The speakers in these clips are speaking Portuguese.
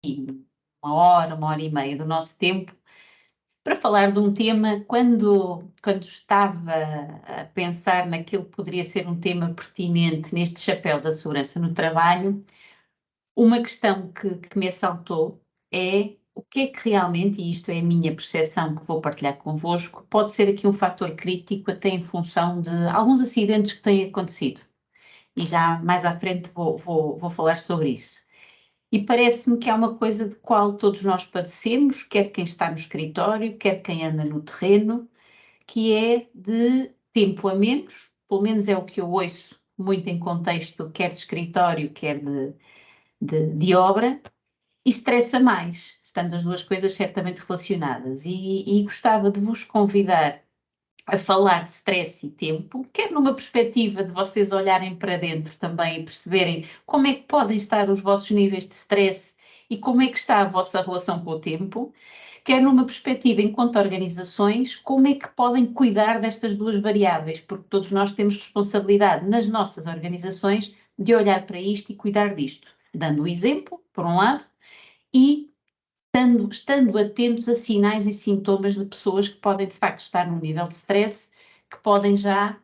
uma hora e meia do nosso tempo para falar de um tema quando estava a pensar naquilo que poderia ser um tema pertinente neste chapéu da segurança no trabalho. Uma questão que me assaltou é o que é que realmente, e isto é a minha percepção que vou partilhar convosco, pode ser aqui um fator crítico até em função de alguns acidentes que têm acontecido. E já mais à frente vou falar sobre isso. E parece-me que é uma coisa de qual todos nós padecemos, quer quem está no escritório, quer quem anda no terreno, que é de tempo a menos, pelo menos é o que eu ouço muito em contexto quer de escritório, quer de obra, e estressa mais, estando as duas coisas certamente relacionadas. E gostava de vos convidar a falar de stress e tempo, quer numa perspectiva de vocês olharem para dentro também e perceberem como é que podem estar os vossos níveis de stress e como é que está a vossa relação com o tempo, quer numa perspectiva enquanto organizações, como é que podem cuidar destas duas variáveis, porque todos nós temos responsabilidade nas nossas organizações de olhar para isto e cuidar disto, dando o exemplo, por um lado, e estando atentos a sinais e sintomas de pessoas que podem, de facto, estar num nível de stress que podem já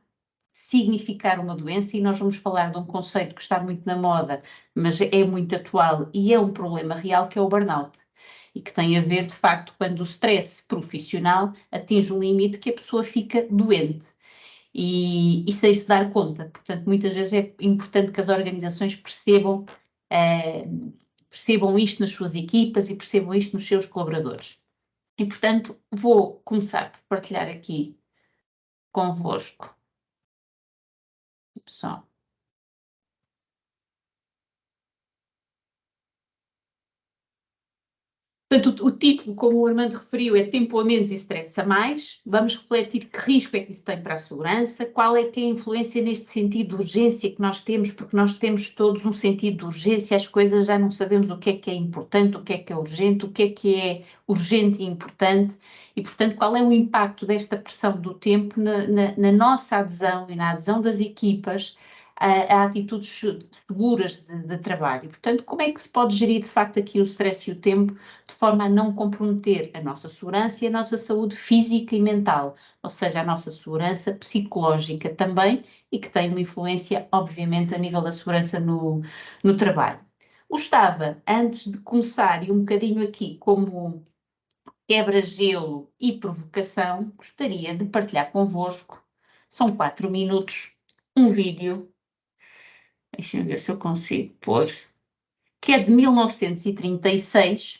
significar uma doença, e nós vamos falar de um conceito que está muito na moda, mas é muito atual e é um problema real, que é o burnout. E que tem a ver, de facto, quando o stress profissional atinge um limite que a pessoa fica doente. E sem se dar conta. Portanto, muitas vezes é importante que as organizações eh, percebam isto nas suas equipas e percebam isto nos seus colaboradores. E, portanto, vou começar por partilhar aqui convosco. Só. Portanto, o título, como o Armando referiu, é Tempo a Menos e Stress a Mais. Vamos refletir que risco é que isso tem para a segurança, qual é que é a influência neste sentido de urgência que nós temos, porque nós temos todos um sentido de urgência, as coisas já não sabemos o que é importante, o que é urgente, o que é urgente e importante, e, portanto, qual é o impacto desta pressão do tempo na nossa adesão e na adesão das equipas a atitudes seguras de trabalho. Portanto, como é que se pode gerir, de facto, aqui o stress e o tempo de forma a não comprometer a nossa segurança e a nossa saúde física e mental, ou seja, a nossa segurança psicológica também, e que tem uma influência, obviamente, a nível da segurança no trabalho. Gostava, antes de começar, e um bocadinho aqui como quebra-gelo e provocação, gostaria de partilhar convosco, são 4 minutos, um vídeo, deixem-me ver se eu consigo pôr, que é de 1936,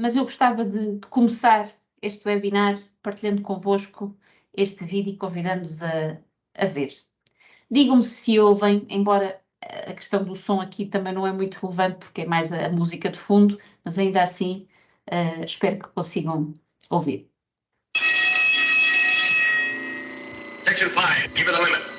mas eu gostava de começar este webinar partilhando convosco este vídeo e convidando-vos a ver. Digam-me se ouvem, embora a questão do som aqui também não é muito relevante, porque é mais a música de fundo, mas ainda assim espero que consigam ouvir. Section 5, keep it a limit.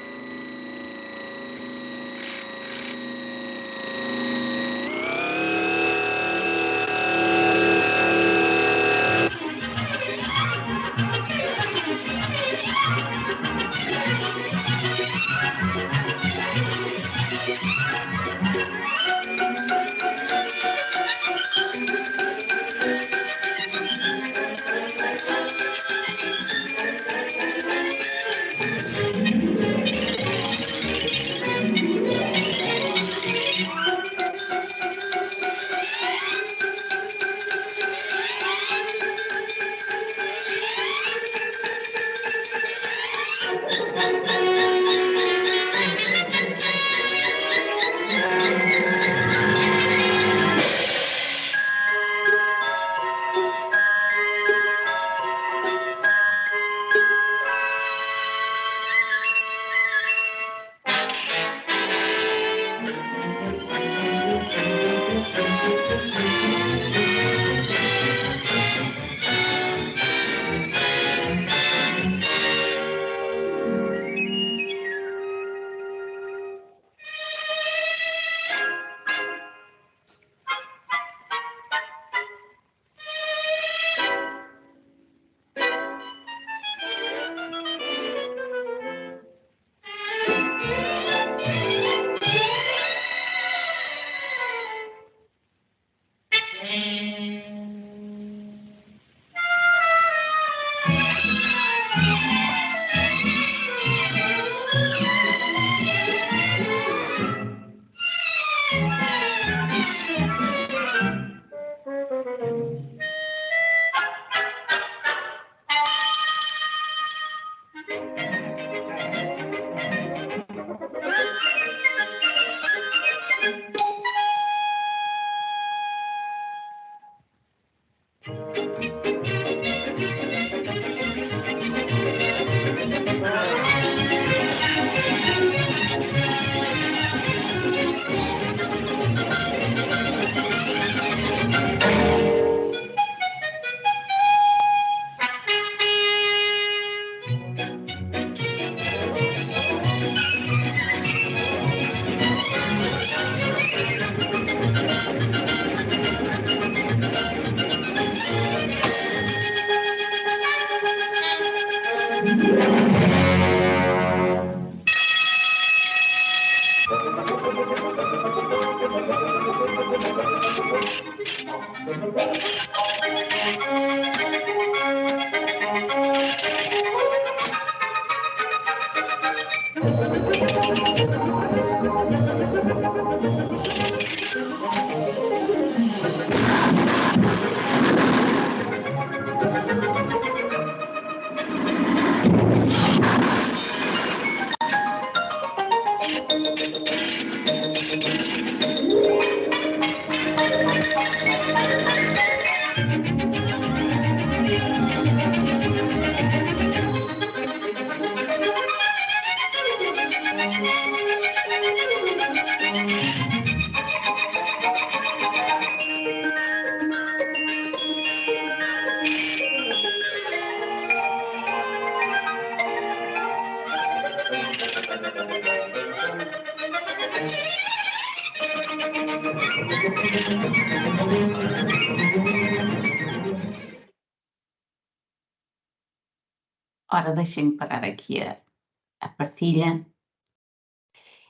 Ora, deixem-me parar aqui a partilha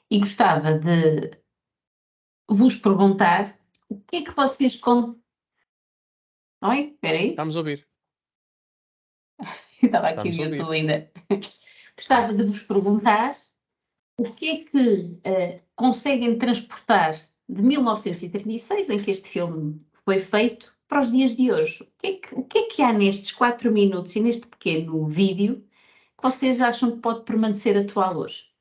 e gostava de vos perguntar o que é que vocês Oi, espera aí, Estamos a ouvir. estava aqui o Estamos a ouvir. YouTube ainda. Gostava de vos perguntar o que é que conseguem transportar de 1936, em que este filme foi feito, para os dias de hoje. O que é que há nestes 4 minutos e neste pequeno vídeo que vocês acham que pode permanecer atual hoje?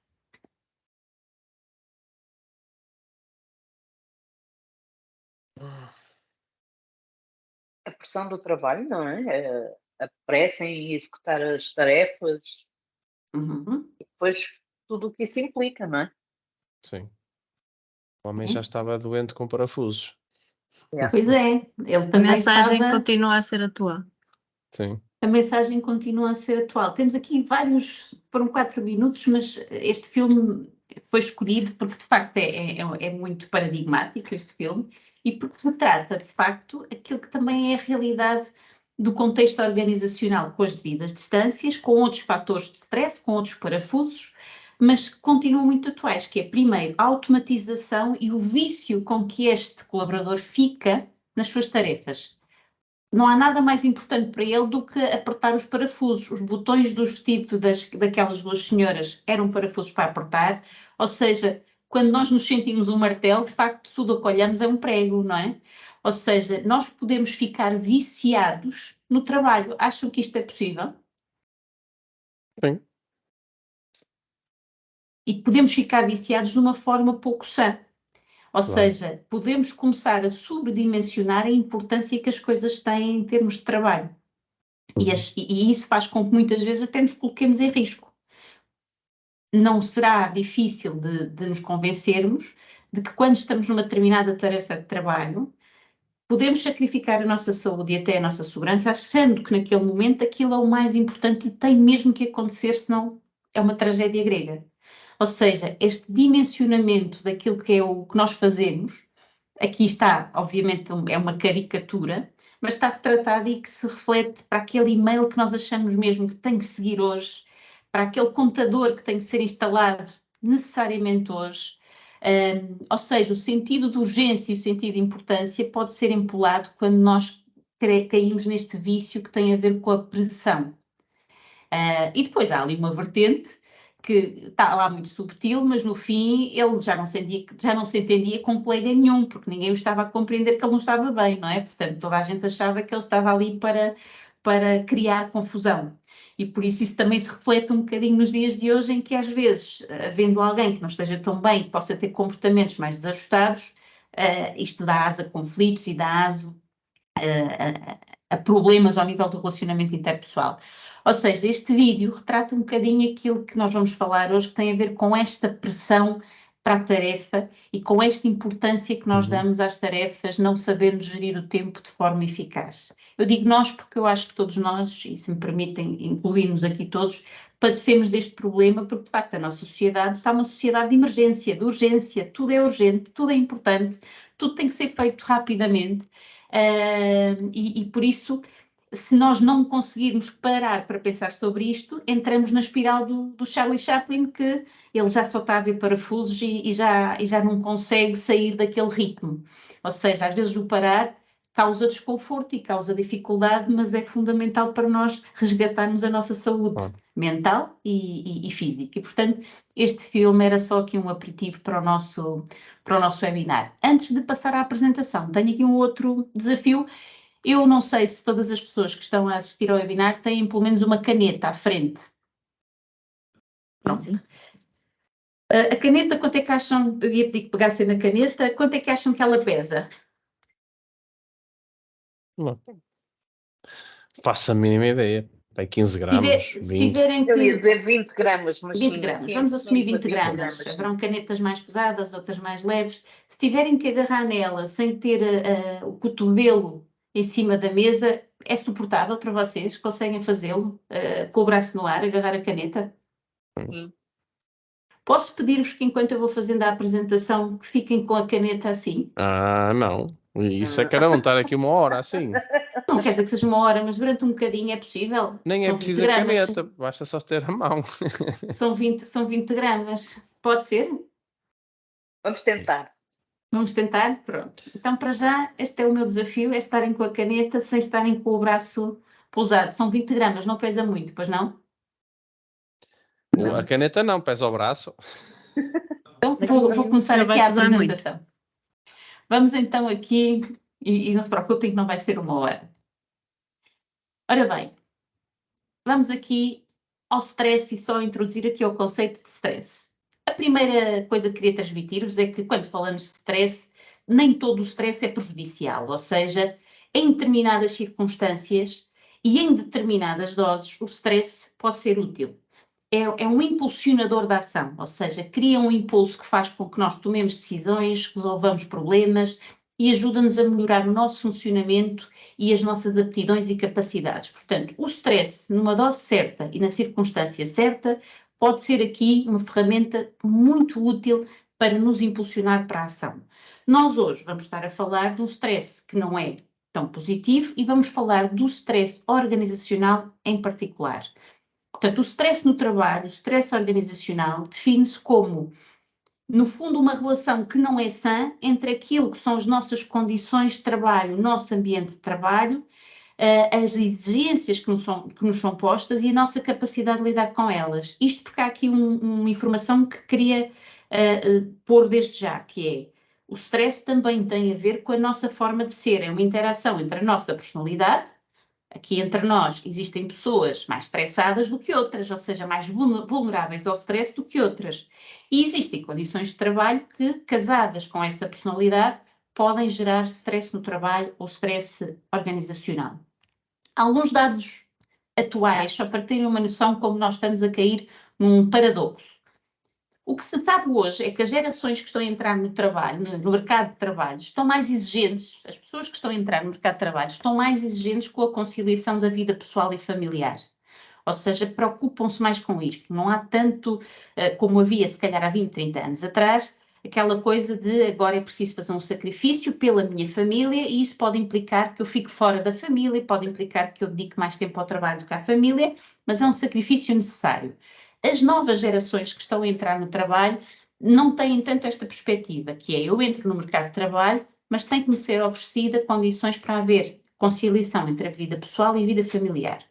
A pressão do trabalho, não é? A pressa em executar as tarefas, Uhum. depois tudo o que isso implica, não é? Sim. O homem já estava doente com parafusos. Pois é, ele A também mensagem estava... continua a ser atual. Sim. A mensagem continua a ser atual. Temos aqui foram 4 minutos, mas este filme foi escolhido porque de facto é muito paradigmático este filme e porque retrata de facto aquilo que também é a realidade do contexto organizacional com as devidas distâncias, com outros fatores de stress, com outros parafusos, mas que continuam muito atuais, que é primeiro a automatização e o vício com que este colaborador fica nas suas tarefas. Não há nada mais importante para ele do que apertar os parafusos. Os botões do vestido daquelas duas senhoras eram parafusos para apertar, ou seja, quando nós nos sentimos um martelo, de facto, tudo o que olhamos é um prego, não é? Ou seja, nós podemos ficar viciados no trabalho. Acham que isto é possível? Sim. E podemos ficar viciados de uma forma pouco sã. Ou Claro. seja, podemos começar a sobredimensionar a importância que as coisas têm em termos de trabalho. E isso faz com que muitas vezes até nos coloquemos em risco. Não será difícil de nos convencermos de que quando estamos numa determinada tarefa de trabalho, podemos sacrificar a nossa saúde e até a nossa segurança, achando que naquele momento aquilo é o mais importante e tem mesmo que acontecer, senão é uma tragédia grega. Ou seja, este dimensionamento daquilo que é o que nós fazemos, aqui está, obviamente, é uma caricatura, mas está retratado e que se reflete para aquele e-mail que nós achamos mesmo que tem que seguir hoje, para aquele computador que tem que ser instalado necessariamente hoje. Ou seja, o sentido de urgência e o sentido de importância pode ser empolado quando nós caímos neste vício que tem a ver com a pressão. E depois há ali uma vertente que está lá muito subtil, mas no fim ele já não se entendia com colega nenhum, porque ninguém o estava a compreender que ele não estava bem, não é? Portanto, toda a gente achava que ele estava ali para criar confusão. E por isso também se reflete um bocadinho nos dias de hoje, em que às vezes, havendo alguém que não esteja tão bem, que possa ter comportamentos mais desajustados, isto dá asa a conflitos e dá asa a problemas ao nível do relacionamento interpessoal. Ou seja, este vídeo retrata um bocadinho aquilo que nós vamos falar hoje, que tem a ver com esta pressão para a tarefa e com esta importância que nós damos às tarefas, não sabendo gerir o tempo de forma eficaz. Eu digo nós porque eu acho que todos nós, e se me permitem incluir-nos aqui todos, padecemos deste problema porque, de facto, a nossa sociedade está uma sociedade de emergência, de urgência, tudo é urgente, tudo é importante, tudo tem que ser feito rapidamente. E por isso se nós não conseguirmos parar para pensar sobre isto, entramos na espiral do Charlie Chaplin, que ele já só está a ver parafusos e já não consegue sair daquele ritmo. Ou seja, às vezes o parar causa desconforto e causa dificuldade, mas é fundamental para nós resgatarmos a nossa saúde mental e física. E, portanto, este filme era só aqui um aperitivo para o nosso webinar. Antes de passar à apresentação, tenho aqui um outro desafio. Eu não sei se todas as pessoas que estão a assistir ao webinar têm pelo menos uma caneta à frente. Pronto. Sim. A caneta, quanto é que acham? Eu ia pedir que pegassem na caneta. Quanto é que acham que ela pesa? Não faço a mínima ideia. Vai 15 gramas, Se 20. tiverem Eu ia que... dizer 20 gramas, mas 20 sim, gramas, sim, vamos assumir sim, 20 gramas. sim. Haverão canetas mais pesadas, outras mais leves. Se tiverem que agarrar nela sem ter o cotovelo em cima da mesa, é suportável para vocês? Conseguem fazê-lo com o braço no ar, agarrar a caneta? Sim. Posso pedir-vos que, enquanto eu vou fazendo a apresentação, que fiquem com a caneta assim? Ah, não. Isso é que era não estar aqui 1 hora assim. Não quer dizer que seja 1 hora, mas durante um bocadinho é possível. Nem é São 20 preciso a gramas. caneta, basta só ter a mão. São 20 gramas. Pode ser? Vamos tentar. Vamos tentar? Pronto. Então, para já, este é o meu desafio, é estarem com a caneta sem estarem com o braço pousado. São 20 gramas, não pesa muito, pois não? A caneta não, pesa o braço. Então, vou começar Já aqui vai a pesar muito. apresentação. Vamos então aqui, e não se preocupem que não vai ser 1 hora. Ora bem, vamos aqui ao stress e só introduzir aqui o conceito de stress. A primeira coisa que queria transmitir-vos é que quando falamos de stress, nem todo o stress é prejudicial, ou seja, em determinadas circunstâncias e em determinadas doses, o stress pode ser útil. É um impulsionador da ação, ou seja, cria um impulso que faz com que nós tomemos decisões, resolvamos problemas e ajuda-nos a melhorar o nosso funcionamento e as nossas aptidões e capacidades. Portanto, o stress, numa dose certa e na circunstância certa, pode ser aqui uma ferramenta muito útil para nos impulsionar para a ação. Nós hoje vamos estar a falar de um stress que não é tão positivo e vamos falar do stress organizacional em particular. Portanto, o stress no trabalho, o stress organizacional, define-se como, no fundo, uma relação que não é sã entre aquilo que são as nossas condições de trabalho, o nosso ambiente de trabalho, as exigências que nos são postas e a nossa capacidade de lidar com elas. Isto porque há aqui uma informação que queria pôr desde já, que é o stress também tem a ver com a nossa forma de ser, é uma interação entre a nossa personalidade. Aqui entre nós existem pessoas mais estressadas do que outras, ou seja, mais vulneráveis ao stress do que outras. E existem condições de trabalho que, casadas com essa personalidade, podem gerar stress no trabalho ou stress organizacional. Alguns dados atuais, só para terem uma noção como nós estamos a cair num paradoxo. O que se sabe hoje é que as gerações que estão a entrar no trabalho, no mercado de trabalho, estão mais exigentes, as pessoas que estão a entrar no mercado de trabalho estão mais exigentes com a conciliação da vida pessoal e familiar. Ou seja, preocupam-se mais com isto. Não há tanto, como havia se calhar há 20, 30 anos atrás, aquela coisa de agora é preciso fazer um sacrifício pela minha família e isso pode implicar que eu fique fora da família, pode implicar que eu dedique mais tempo ao trabalho do que à família, mas é um sacrifício necessário. As novas gerações que estão a entrar no trabalho não têm tanto esta perspectiva, que é eu entro no mercado de trabalho, mas tem que me ser oferecida condições para haver conciliação entre a vida pessoal e a vida familiar.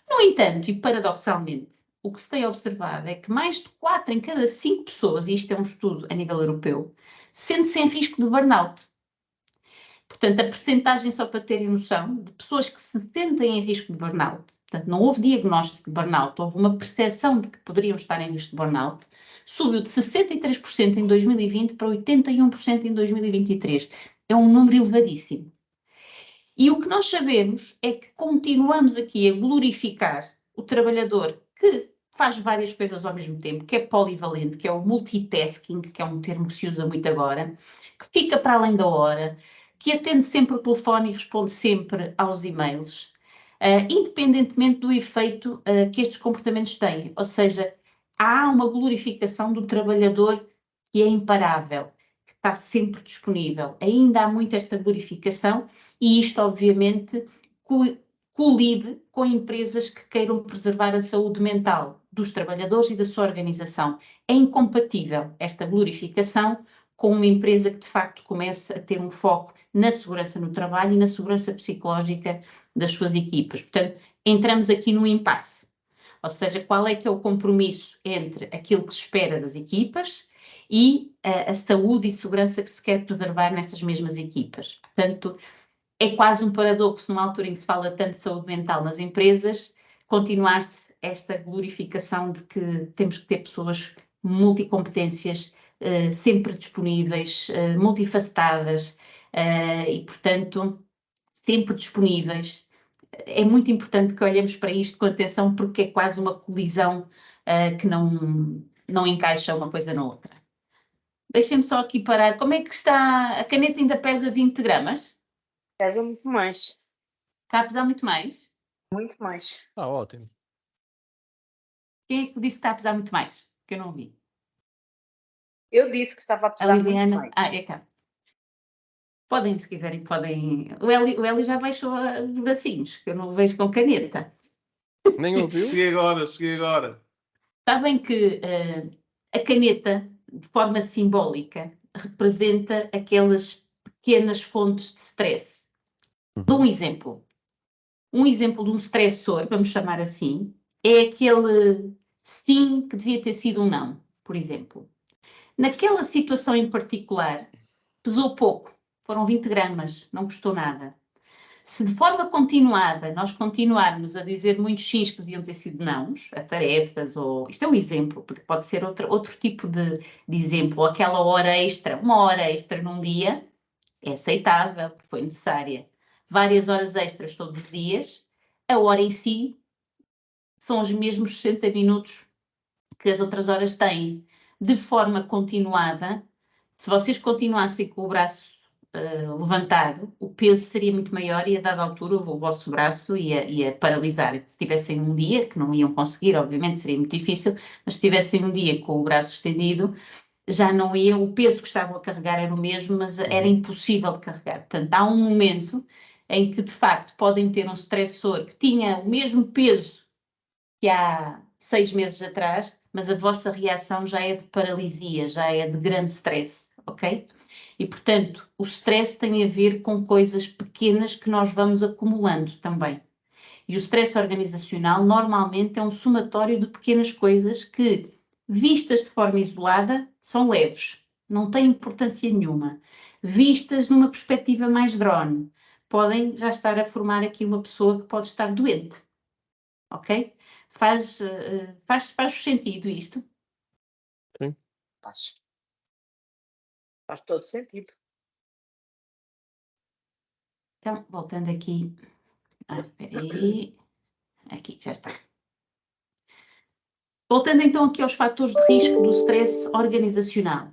No entanto, e paradoxalmente, o que se tem observado é que mais de 4 em cada 5 pessoas, e isto é um estudo a nível europeu, sente-se em risco de burnout. Portanto, a percentagem, só para terem noção, de pessoas que se sentem em risco de burnout, portanto, não houve diagnóstico de burnout, houve uma percepção de que poderiam estar em risco de burnout, subiu de 63% em 2020 para 81% em 2023. É um número elevadíssimo. E o que nós sabemos é que continuamos aqui a glorificar o trabalhador que faz várias coisas ao mesmo tempo, que é polivalente, que é o multitasking, que é um termo que se usa muito agora, que fica para além da hora, que atende sempre o telefone e responde sempre aos e-mails, independentemente do efeito que estes comportamentos têm. Ou seja, há uma glorificação do trabalhador que é imparável, que está sempre disponível. Ainda há muito esta glorificação e isto, obviamente, colide com empresas que queiram preservar a saúde mental dos trabalhadores e da sua organização. É incompatível esta glorificação com uma empresa que, de facto, comece a ter um foco na segurança no trabalho e na segurança psicológica das suas equipas. Portanto, entramos aqui num impasse. Ou seja, qual é que é o compromisso entre aquilo que se espera das equipas e a saúde e segurança que se quer preservar nessas mesmas equipas. Portanto, é quase um paradoxo, numa altura em que se fala tanto de saúde mental nas empresas, continuar-se esta glorificação de que temos que ter pessoas multicompetências, sempre disponíveis, multifacetadas e, portanto, sempre disponíveis. É muito importante que olhemos para isto com atenção, porque é quase uma colisão que não encaixa uma coisa na outra. Deixem-me só aqui parar. Como é que está? A caneta ainda pesa 20 gramas? Pesa muito mais. Está a pesar muito mais? Muito mais. Ótimo. Quem é que disse que está a pesar muito mais? Que eu não vi. Eu disse que estava a A pesar muito Liliana? mais. É cá. Podem, se quiserem, podem. O Hélio já baixou os bracinhos, que eu não o vejo com caneta. Nem ouviu? Cheguei agora. Sabem que a caneta, de forma simbólica, representa aquelas pequenas fontes de stress. Dou um exemplo. Um exemplo de um stressor, vamos chamar assim, é aquele sim que devia ter sido um não, por exemplo. Naquela situação em particular, pesou pouco, foram 20 gramas, não custou nada. Se de forma continuada nós continuarmos a dizer muitos sims que deviam ter sido nãos, a tarefas, ou isto é um exemplo, porque pode ser outro tipo de exemplo, ou aquela hora extra, uma hora extra num dia, é aceitável, foi necessária. Várias horas extras todos os dias, a hora em si são os mesmos 60 minutos que as outras horas têm. De forma continuada, se vocês continuassem com o braço levantado, o peso seria muito maior e a dada altura o vosso braço ia paralisar. Se tivessem um dia, que não iam conseguir, obviamente seria muito difícil, mas se tivessem um dia com o braço estendido, já não ia, o peso que estavam a carregar era o mesmo, mas era impossível de carregar. Portanto, há um momento em que, de facto, podem ter um stressor que tinha o mesmo peso que há 6 meses atrás, mas a vossa reação já é de paralisia, já é de grande stress, ok? E, portanto, o stress tem a ver com coisas pequenas que nós vamos acumulando também. E o stress organizacional normalmente é um somatório de pequenas coisas que, vistas de forma isolada, são leves, não têm importância nenhuma. Vistas numa perspectiva mais drone, podem já estar a formar aqui uma pessoa que pode estar doente, ok? Faz sentido isto? Sim. Faz todo sentido. Então, voltando aqui. Espera aí. Aqui, já está. Voltando então aqui aos fatores de risco do stress organizacional.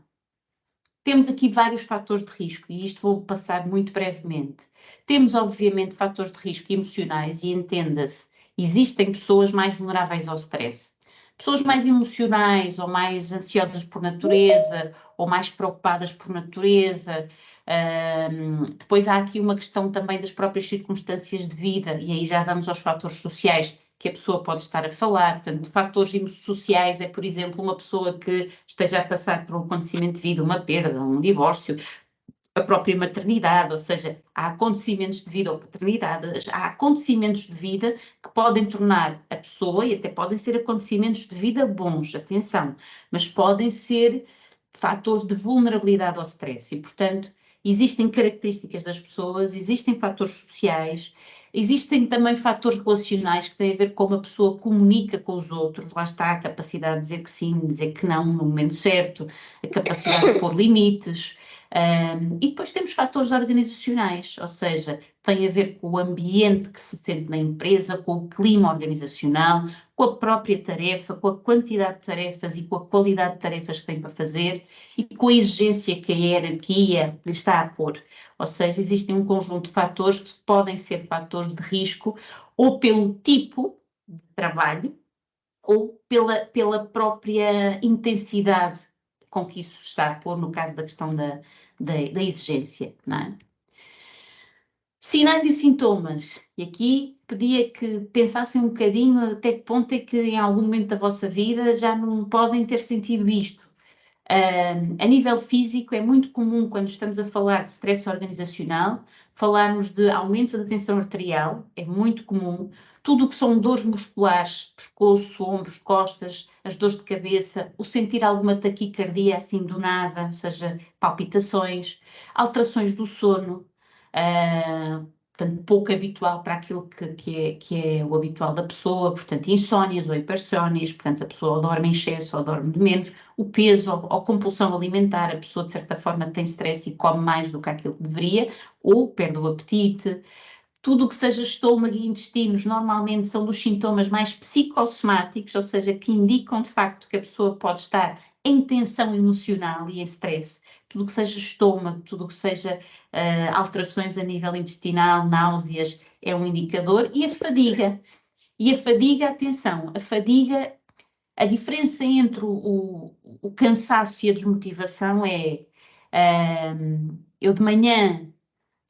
Temos aqui vários fatores de risco e isto vou passar muito brevemente. Temos, obviamente, fatores de risco emocionais e entenda-se, existem pessoas mais vulneráveis ao stress. Pessoas mais emocionais ou mais ansiosas por natureza ou mais preocupadas por natureza. Depois há aqui uma questão também das próprias circunstâncias de vida e aí já vamos aos fatores sociais que a pessoa pode estar a falar. Portanto, fatores sociais é, por exemplo, uma pessoa que esteja a passar por um acontecimento de vida, uma perda, um divórcio, a própria maternidade, ou seja, há acontecimentos de vida ou paternidade, há acontecimentos de vida que podem tornar a pessoa, e até podem ser acontecimentos de vida bons, atenção, mas podem ser fatores de vulnerabilidade ao stress e, portanto, existem características das pessoas, existem fatores sociais, existem também fatores relacionais que têm a ver com como a pessoa comunica com os outros, lá está a capacidade de dizer que sim, de dizer que não no momento certo, a capacidade de pôr limites. E depois temos fatores organizacionais, ou seja, tem a ver com o ambiente que se sente na empresa, com o clima organizacional, com a própria tarefa, com a quantidade de tarefas e com a qualidade de tarefas que tem para fazer e com a exigência que a hierarquia lhe está a pôr. Ou seja, existem um conjunto de fatores que podem ser fatores de risco ou pelo tipo de trabalho ou pela própria intensidade com que isso está a pôr, no caso da questão da exigência, não é? Sinais e sintomas. E aqui pedia que pensassem um bocadinho até que ponto é que em algum momento da vossa vida já não podem ter sentido isto. A nível físico, é muito comum, quando estamos a falar de stress organizacional, falarmos de aumento da tensão arterial, é muito comum. Tudo o que são dores musculares, pescoço, ombros, costas, as dores de cabeça, o sentir alguma taquicardia assim do nada, ou seja, palpitações, alterações do sono, portanto, pouco habitual para aquilo que é o habitual da pessoa, portanto, insónias ou hipersónias, portanto, a pessoa ou dorme em excesso ou dorme de menos, o peso ou compulsão alimentar, a pessoa de certa forma tem stress e come mais do que aquilo que deveria, ou perde o apetite. Tudo o que seja estômago e intestinos normalmente são dos sintomas mais psicossomáticos, ou seja, que indicam de facto que a pessoa pode estar em tensão emocional e em stress. Tudo o que seja estômago, tudo o que seja alterações a nível intestinal, náuseas, é um indicador. E a fadiga. E a fadiga, atenção, a fadiga, a diferença entre o cansaço e a desmotivação é eu de manhã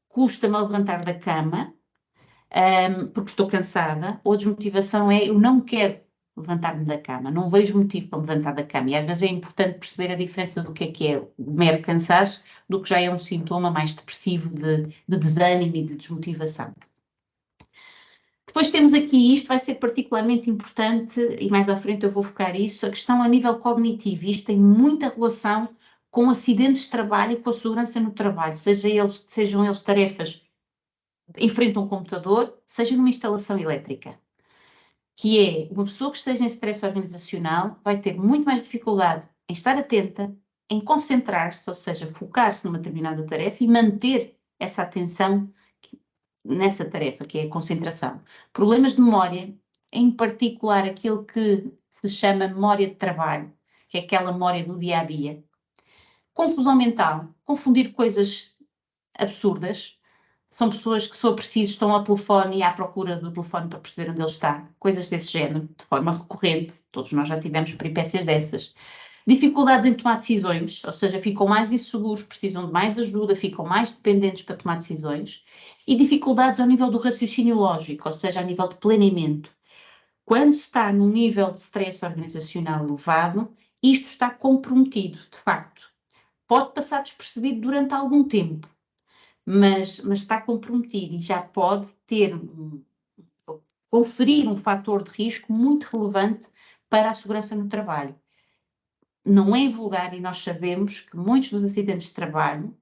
custa-me a levantar da cama, porque estou cansada, ou a desmotivação é eu não quero levantar-me da cama, não vejo motivo para me levantar da cama. E às vezes é importante perceber a diferença do que é o mero cansaço, do que já é um sintoma mais depressivo de desânimo e de desmotivação. Depois temos aqui, isto vai ser particularmente importante, e mais à frente eu vou focar isso, a questão a nível cognitivo. Isto tem muita relação com acidentes de trabalho e com a segurança no trabalho, sejam eles tarefas em frente a um computador, seja numa instalação elétrica, que é uma pessoa que esteja em stress organizacional vai ter muito mais dificuldade em estar atenta, em concentrar-se, ou seja, focar-se numa determinada tarefa e manter essa atenção nessa tarefa, que é a concentração. Problemas de memória, em particular aquilo que se chama memória de trabalho, que é aquela memória do dia a dia. Confusão mental, confundir coisas absurdas. São pessoas que, se for preciso, estão ao telefone e à procura do telefone para perceber onde ele está. Coisas desse género, de forma recorrente. Todos nós já tivemos peripécias dessas. Dificuldades em tomar decisões, ou seja, ficam mais inseguros, precisam de mais ajuda, ficam mais dependentes para tomar decisões. E dificuldades ao nível do raciocínio lógico, ou seja, a nível de planeamento. Quando se está num nível de stress organizacional elevado, isto está comprometido, de facto. Pode passar despercebido durante algum tempo, mas está comprometido e já pode conferir um fator de risco muito relevante para a segurança no trabalho. Não é vulgar e nós sabemos que muitos dos acidentes de trabalho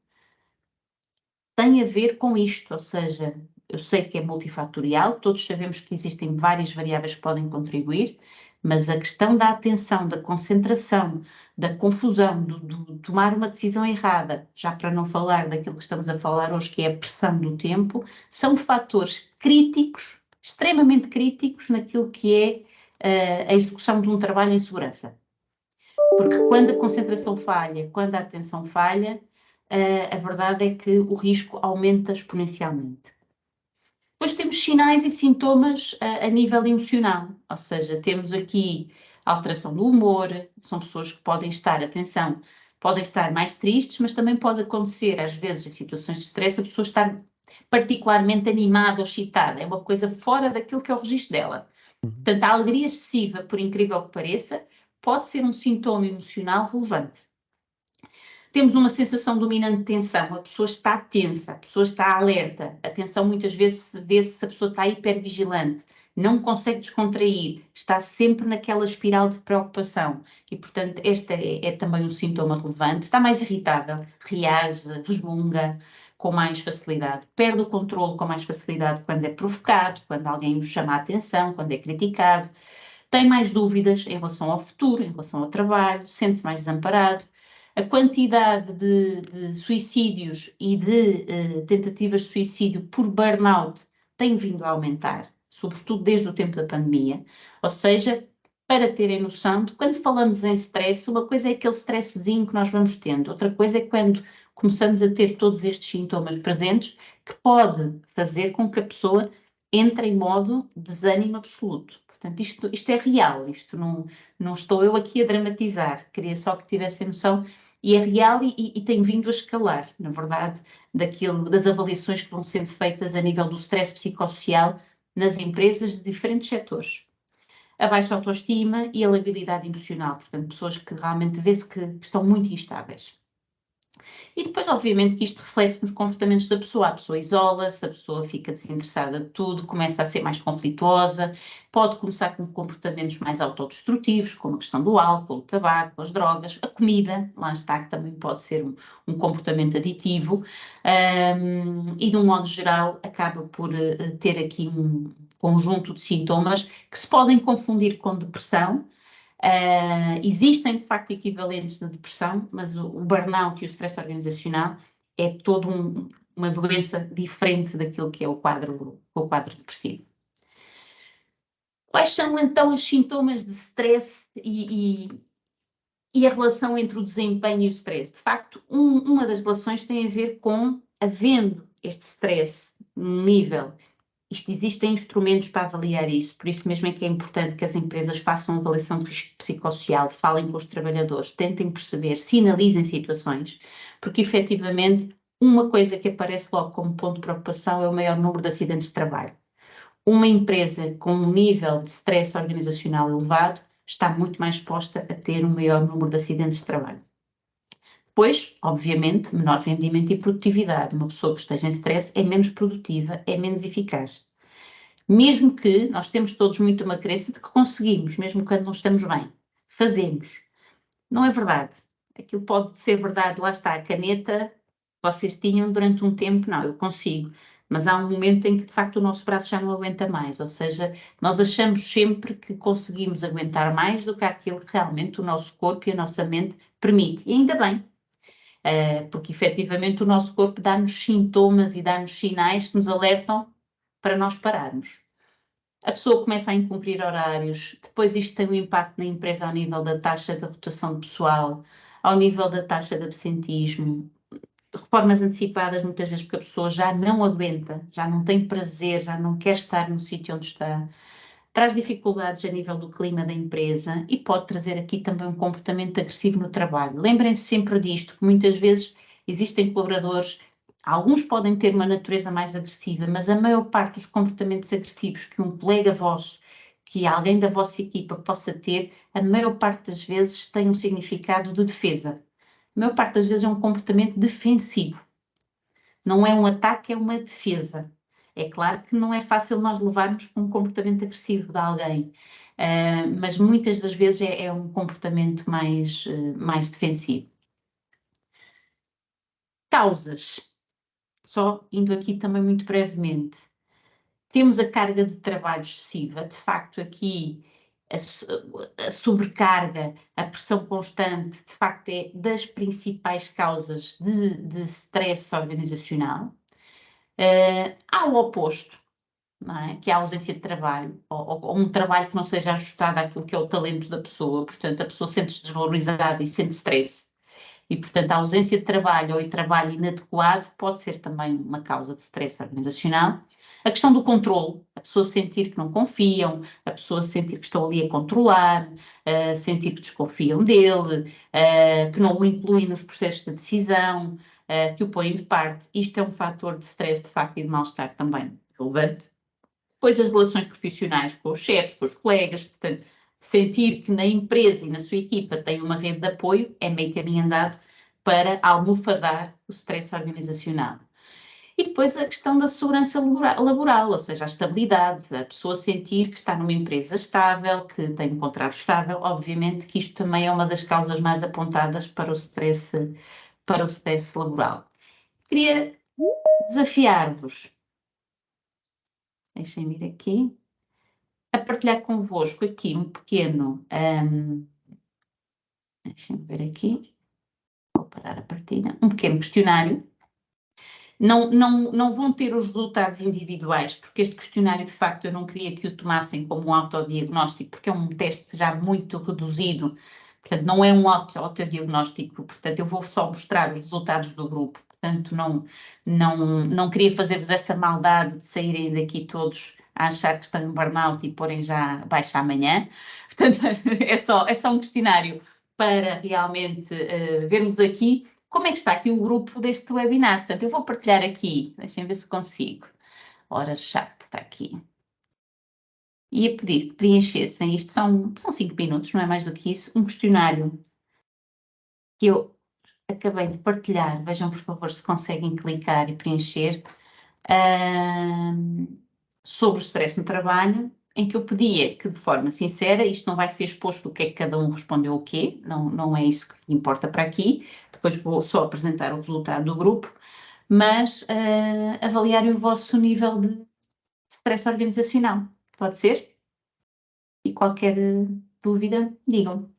têm a ver com isto, ou seja, eu sei que é multifatorial, todos sabemos que existem várias variáveis que podem contribuir, mas a questão da atenção, da concentração, da confusão, do tomar uma decisão errada, já para não falar daquilo que estamos a falar hoje, que é a pressão do tempo, são fatores críticos, extremamente críticos naquilo que é a execução de um trabalho em segurança. Porque quando a concentração falha, quando a atenção falha, a verdade é que o risco aumenta exponencialmente. Depois temos sinais e sintomas a nível emocional, ou seja, temos aqui alteração do humor, são pessoas que podem estar, atenção, podem estar mais tristes, mas também pode acontecer, às vezes, em situações de stress, a pessoa estar particularmente animada ou excitada, é uma coisa fora daquilo que é o registro dela. Portanto, a alegria excessiva, por incrível que pareça, pode ser um sintoma emocional relevante. Temos uma sensação dominante de tensão, a pessoa está tensa, a pessoa está alerta, a tensão muitas vezes vê-se se a pessoa está hipervigilante, não consegue descontrair, está sempre naquela espiral de preocupação e, portanto, este é também um sintoma relevante. Está mais irritável, reage, resmunga com mais facilidade, perde o controle com mais facilidade quando é provocado, quando alguém o chama a atenção, quando é criticado, tem mais dúvidas em relação ao futuro, em relação ao trabalho, sente-se mais desamparado. A quantidade de suicídios e de tentativas de suicídio por burnout tem vindo a aumentar, sobretudo desde o tempo da pandemia. Ou seja, para terem noção de quando falamos em stress, uma coisa é aquele stresszinho que nós vamos tendo, outra coisa é quando começamos a ter todos estes sintomas presentes, que pode fazer com que a pessoa entre em modo desânimo absoluto. Portanto, isto é real, isto não estou eu aqui a dramatizar, queria só que tivessem noção. E é real e tem vindo a escalar, na verdade, das avaliações que vão sendo feitas a nível do stress psicossocial nas empresas de diferentes setores. A baixa autoestima e a labilidade emocional, portanto, pessoas que realmente vê-se que estão muito instáveis. E depois, obviamente, que isto reflete nos comportamentos da pessoa. A pessoa isola-se, a pessoa fica desinteressada de tudo, começa a ser mais conflituosa, pode começar com comportamentos mais autodestrutivos, como a questão do álcool, o tabaco, as drogas, a comida, lá está, que também pode ser um comportamento aditivo, e, de um modo geral, acaba por ter aqui um conjunto de sintomas que se podem confundir com depressão. Existem, de facto, equivalentes de depressão, mas o burnout e o stress organizacional é toda uma doença diferente daquilo que é o quadro depressivo. Quais são, então, os sintomas de stress e a relação entre o desempenho e o stress? De facto, uma das relações tem a ver com, havendo este stress num nível. Existem instrumentos para avaliar isso, por isso mesmo é que é importante que as empresas façam uma avaliação de risco psicossocial, falem com os trabalhadores, tentem perceber, sinalizem situações, porque efetivamente uma coisa que aparece logo como ponto de preocupação é o maior número de acidentes de trabalho. Uma empresa com um nível de stress organizacional elevado está muito mais exposta a ter um maior número de acidentes de trabalho. Depois, obviamente, menor rendimento e produtividade. Uma pessoa que esteja em stress é menos produtiva, é menos eficaz. Mesmo que nós temos todos muito uma crença de que conseguimos, mesmo quando não estamos bem. Fazemos. Não é verdade. Aquilo pode ser verdade, lá está, a caneta vocês tinham durante um tempo, não, eu consigo. Mas há um momento em que, de facto, o nosso braço já não aguenta mais. Ou seja, nós achamos sempre que conseguimos aguentar mais do que aquilo que realmente o nosso corpo e a nossa mente permite. E ainda bem. Porque efetivamente o nosso corpo dá-nos sintomas e dá-nos sinais que nos alertam para nós pararmos. A pessoa começa a incumprir horários, depois isto tem um impacto na empresa ao nível da taxa de rotação pessoal, ao nível da taxa de absentismo, reformas antecipadas muitas vezes porque a pessoa já não aguenta, já não tem prazer, já não quer estar no sítio onde está. Traz dificuldades a nível do clima da empresa e pode trazer aqui também um comportamento agressivo no trabalho. Lembrem-se sempre disto, que muitas vezes existem colaboradores, alguns podem ter uma natureza mais agressiva, mas a maior parte dos comportamentos agressivos que um colega vosso, que alguém da vossa equipa possa ter, a maior parte das vezes tem um significado de defesa. A maior parte das vezes é um comportamento defensivo. Não é um ataque, é uma defesa. É claro que não é fácil nós levarmos para um comportamento agressivo de alguém, mas muitas das vezes é um comportamento mais defensivo. Causas. Só indo aqui também muito brevemente. Temos a carga de trabalho excessiva, de facto aqui a sobrecarga, a pressão constante, de facto é das principais causas de stress organizacional. Há o oposto, não é? Que é a ausência de trabalho, ou um trabalho que não seja ajustado àquilo que é o talento da pessoa, portanto a pessoa sente-se desvalorizada e sente stress. E, portanto, a ausência de trabalho ou trabalho inadequado pode ser também uma causa de stress organizacional. A questão do controle, a pessoa sentir que não confiam, a pessoa sentir que estão ali a controlar, sentir que desconfiam dele, que não o incluem nos processos de decisão, que o põem de parte. Isto é um fator de stress, de facto, e de mal-estar também relevante. Depois as relações profissionais com os chefes, com os colegas, portanto, sentir que na empresa e na sua equipa tem uma rede de apoio é meio caminho andado para almofadar o stress organizacional. E depois a questão da segurança laboral, ou seja, a estabilidade, a pessoa sentir que está numa empresa estável, que tem um contrato estável, obviamente que isto também é uma das causas mais apontadas para o stress laboral. Queria desafiar-vos, deixem-me ir aqui, a partilhar convosco aqui um pequeno, deixem-me ver aqui, vou parar a partilha, um pequeno questionário. Não vão ter os resultados individuais, porque este questionário, de facto, eu não queria que o tomassem como um autodiagnóstico, porque é um teste já muito reduzido, portanto, não é um autodiagnóstico, portanto, eu vou só mostrar os resultados do grupo, portanto, não queria fazer-vos essa maldade de saírem daqui todos a achar que estão em burnout e porem já baixa amanhã, portanto, é só um questionário para realmente vermos aqui como é que está aqui o grupo deste webinar. Portanto, eu vou partilhar aqui, deixem ver se consigo. Ora, chat, está aqui. Ia pedir que preenchessem, isto são 5 minutos, não é mais do que isso, um questionário que eu acabei de partilhar. Vejam, por favor, se conseguem clicar e preencher. Sobre o stress no trabalho, em que eu pedia que, de forma sincera, isto não vai ser exposto o que é que cada um respondeu o quê, não é isso que importa para aqui, depois vou só apresentar o resultado do grupo, mas avaliarem o vosso nível de stress organizacional. Pode ser? E qualquer dúvida, digam.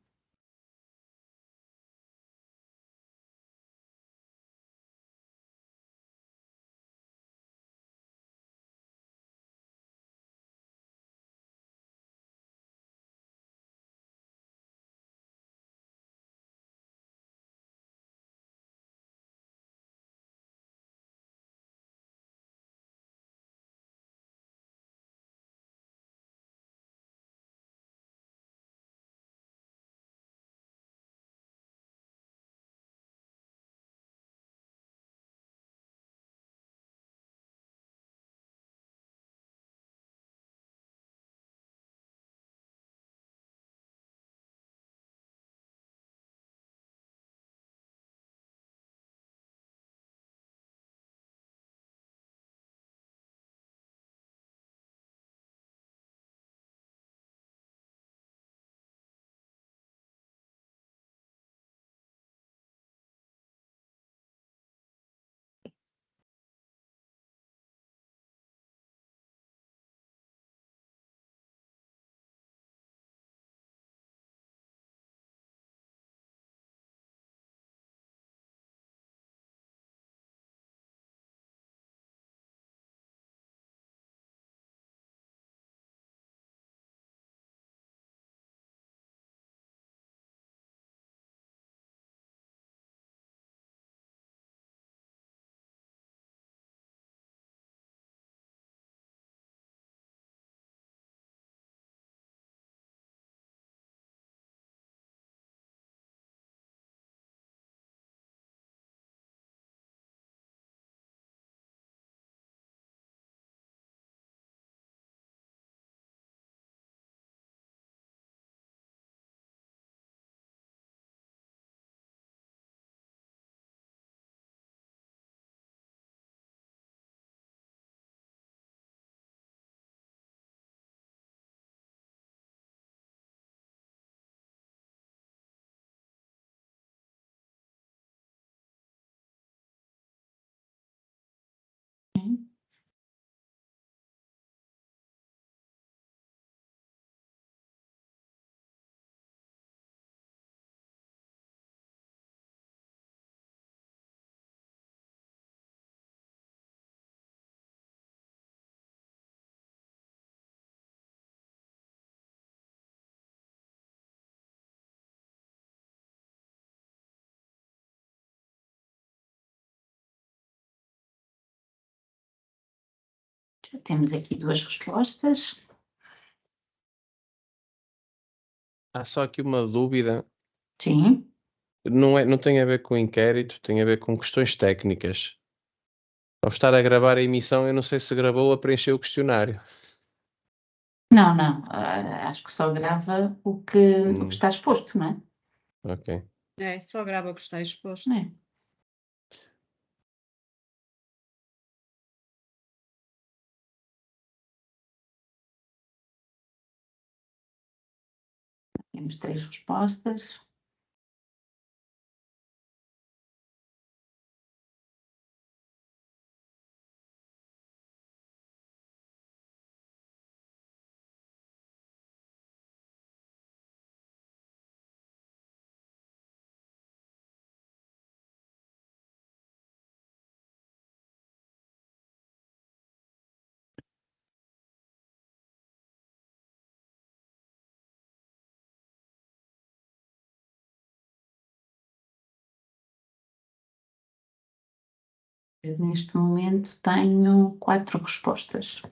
Já temos aqui 2 respostas. Há só aqui uma dúvida. Sim. Não tem a ver com o inquérito, tem a ver com questões técnicas. Ao estar a gravar a emissão, eu não sei se gravou a preencher o questionário. Não, acho que só grava o que está exposto, não é? Ok. É, só grava o que está exposto. É. Temos 3 respostas. Eu, neste momento tenho 4 respostas.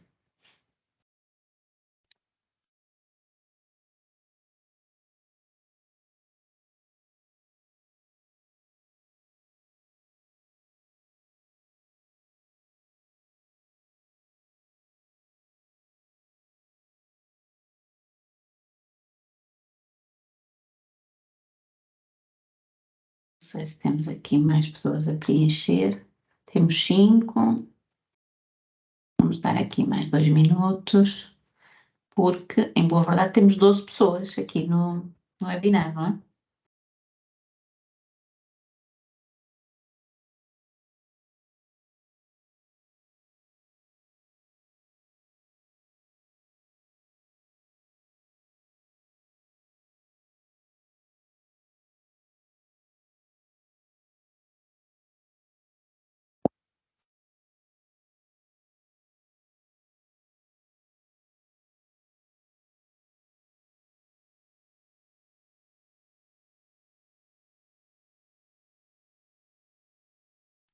sei se temos aqui mais pessoas a preencher. Temos 5. Vamos dar aqui mais 2 minutos, porque, em boa verdade, temos 12 pessoas aqui no webinar, não é?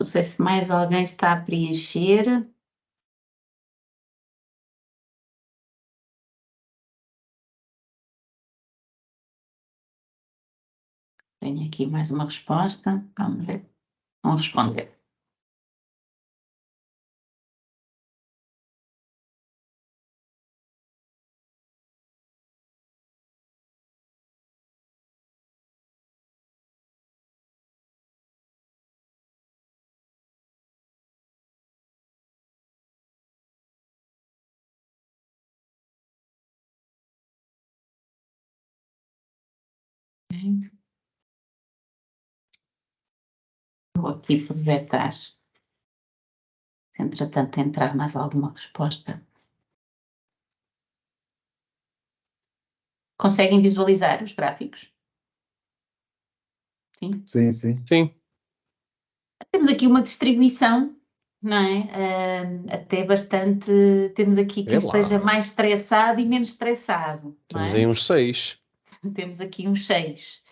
Não sei se mais alguém está a preencher. Tenho aqui mais uma resposta. Vamos ver. Vamos responder. Ok. Vou aqui projetar. Se entretanto entrar mais alguma resposta. Conseguem visualizar os gráficos? Sim. Sim, sim. Sim, Temos aqui uma distribuição, não é? Até bastante. Temos aqui quem É lá. esteja mais estressado e menos estressado, não temos é? aí uns 6. Temos aqui uns 6.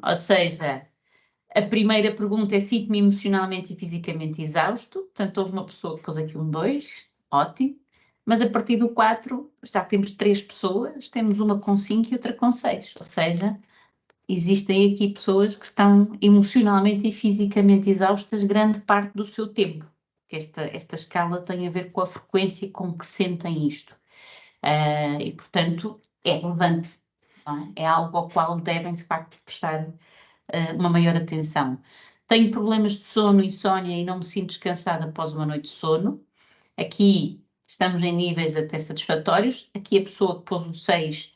Ou seja, a primeira pergunta é: sinto-me emocionalmente e fisicamente exausto. Portanto, houve uma pessoa que pôs aqui um 2, ótimo. Mas a partir do 4, já temos 3 pessoas, temos uma com 5 e outra com 6. Ou seja, existem aqui pessoas que estão emocionalmente e fisicamente exaustas grande parte do seu tempo. Esta escala tem a ver com a frequência com que sentem isto. E, portanto, é relevante, não é? É algo ao qual devem, de facto, prestar uma maior atenção. Tenho problemas de sono, insónia e não me sinto descansada após uma noite de sono. Aqui estamos em níveis até satisfatórios. Aqui a pessoa que pôs um 6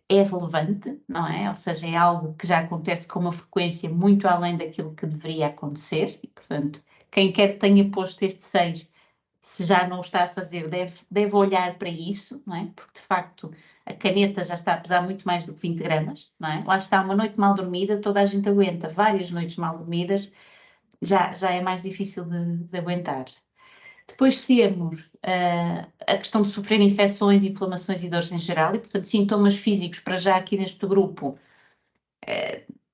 é relevante, não é? Ou seja, é algo que já acontece com uma frequência muito além daquilo que deveria acontecer e, portanto, quem quer que tenha posto este 6, se já não o está a fazer, deve olhar para isso, não é? Porque, de facto, a caneta já está a pesar muito mais do que 20 gramas, não é? Lá está, uma noite mal dormida, toda a gente aguenta. Várias noites mal dormidas já é mais difícil de aguentar. Depois temos a questão de sofrer infecções, inflamações e dores em geral, e, portanto, sintomas físicos, para já aqui neste grupo,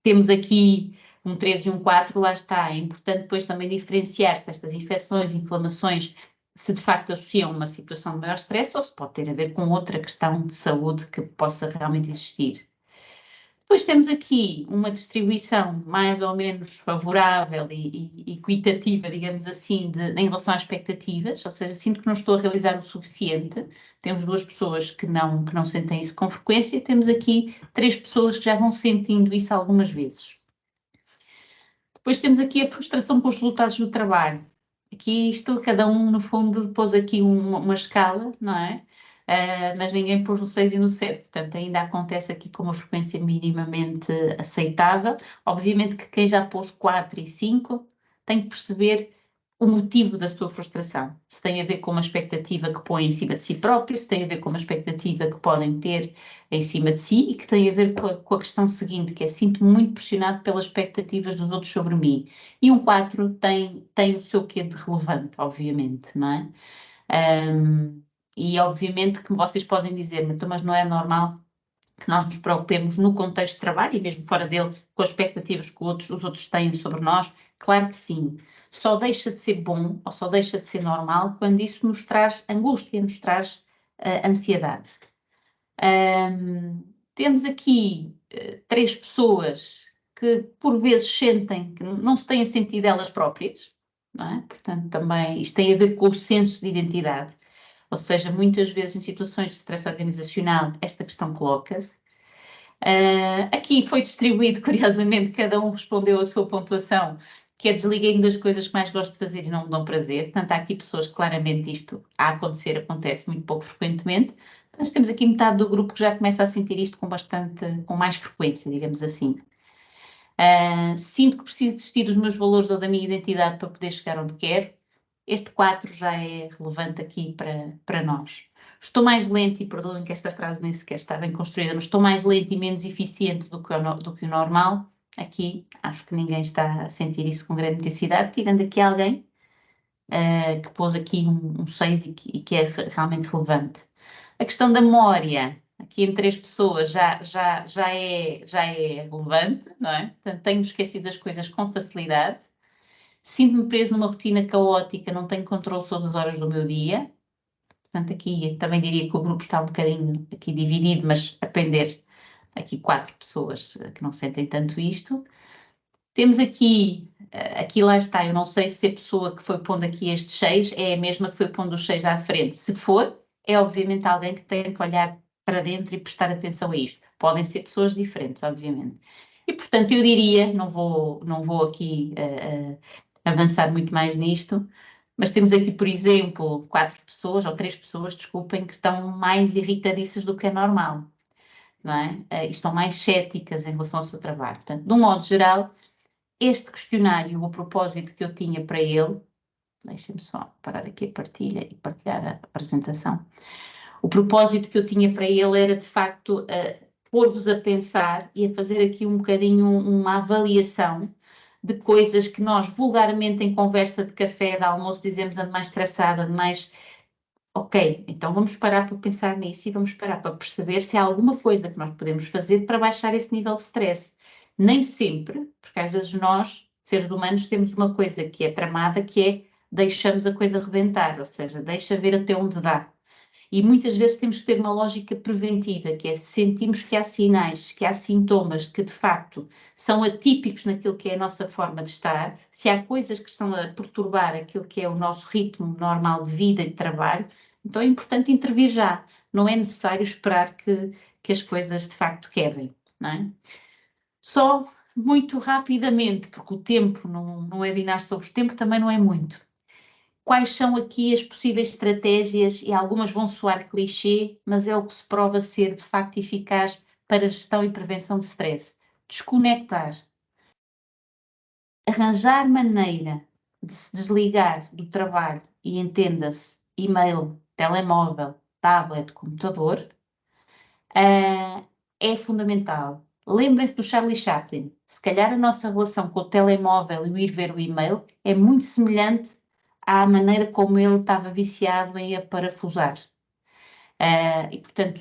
temos aqui um 3 e um 4, lá está. É importante depois também diferenciar-se destas infecções, inflamações, se de facto associam a uma situação de maior stress ou se pode ter a ver com outra questão de saúde que possa realmente existir. Depois temos aqui uma distribuição mais ou menos favorável e equitativa, digamos assim, em relação às expectativas, ou seja, sinto que não estou a realizar o suficiente. Temos 2 pessoas que não sentem isso com frequência, temos aqui 3 pessoas que já vão sentindo isso algumas vezes. Depois temos aqui a frustração com os resultados do trabalho. Aqui cada um, no fundo, pôs aqui uma escala, não é? Mas ninguém pôs no 6 e no 7, portanto ainda acontece aqui com uma frequência minimamente aceitável. Obviamente que quem já pôs 4 e 5 tem que perceber o motivo da sua frustração. Se tem a ver com uma expectativa que põe em cima de si próprio, se tem a ver com uma expectativa que podem ter em cima de si e que tem a ver com a questão seguinte, que é: sinto-me muito pressionado pelas expectativas dos outros sobre mim. E um 4 tem o seu quê de relevante, obviamente, não é? E obviamente que vocês podem dizer, mas não é normal que nós nos preocupemos no contexto de trabalho e mesmo fora dele com as expectativas que os outros têm sobre nós? Claro que sim. Só deixa de ser bom ou só deixa de ser normal quando isso nos traz angústia, nos traz ansiedade. Temos aqui 3 pessoas que por vezes sentem que não se têm sentido elas próprias, não é? Portanto, também isto tem a ver com o senso de identidade. Ou seja, muitas vezes em situações de stress organizacional esta questão coloca-se. Aqui foi distribuído, curiosamente, cada um respondeu a sua pontuação, que é desliguei-me das coisas que mais gosto de fazer e não me dão prazer. Portanto, há aqui pessoas que claramente isto a acontecer, acontece muito pouco frequentemente. Mas temos aqui metade do grupo que já começa a sentir isto com mais frequência, digamos assim. Sinto que preciso desistir dos meus valores ou da minha identidade para poder chegar onde quero. Este 4 já é relevante aqui para nós. Estou mais lento, e perdoem que esta frase nem sequer está bem construída, mas estou mais lento e menos eficiente do que o normal. Aqui, acho que ninguém está a sentir isso com grande intensidade, tirando aqui alguém que pôs aqui um 6 e que é realmente relevante. A questão da memória, aqui em 3 pessoas, já é relevante, não é? Portanto, tenho esquecido das coisas com facilidade. Sinto-me preso numa rotina caótica, não tenho controle sobre as horas do meu dia. Portanto, aqui também diria que o grupo está um bocadinho aqui dividido, mas a pender aqui 4 pessoas que não sentem tanto isto. Temos aqui lá está, eu não sei se a pessoa que foi pondo aqui estes 6 é a mesma que foi pondo os 6 à frente. Se for, é obviamente alguém que tem que olhar para dentro e prestar atenção a isto. Podem ser pessoas diferentes, obviamente. E, portanto, eu diria, não vou aqui avançar muito mais nisto, mas temos aqui, por exemplo, 4 pessoas, ou 3 pessoas, desculpem, que estão mais irritadiças do que é normal, não é? E estão mais céticas em relação ao seu trabalho. Portanto, de um modo geral, este questionário, o propósito que eu tinha para ele, deixem-me só parar aqui a partilha e partilhar a apresentação. O propósito que eu tinha para ele era, de facto, pôr-vos a pensar e a fazer aqui um bocadinho uma avaliação de coisas que nós vulgarmente em conversa de café, de almoço, dizemos ando mais estressada, ando mais... Ok, então vamos parar para pensar nisso e vamos parar para perceber se há alguma coisa que nós podemos fazer para baixar esse nível de stress. Nem sempre, porque às vezes nós, seres humanos, temos uma coisa que é tramada, que é deixamos a coisa rebentar, ou seja, deixa ver até onde dá. E muitas vezes temos que ter uma lógica preventiva, que é se sentimos que há sinais, que há sintomas que de facto são atípicos naquilo que é a nossa forma de estar, se há coisas que estão a perturbar aquilo que é o nosso ritmo normal de vida e de trabalho, então é importante intervir já. Não é necessário esperar que as coisas de facto quebrem, não é? Só muito rapidamente, porque o tempo, num webinar sobre o tempo também não é muito. Quais são aqui as possíveis estratégias, e algumas vão soar clichê, mas é o que se prova ser de facto eficaz para a gestão e prevenção de stress. Desconectar. Arranjar maneira de se desligar do trabalho, e entenda-se, e-mail, telemóvel, tablet, computador, é fundamental. Lembrem-se do Charlie Chaplin. Se calhar a nossa relação com o telemóvel e o ir ver o e-mail é muito semelhante à maneira como ele estava viciado em parafusar. E, portanto,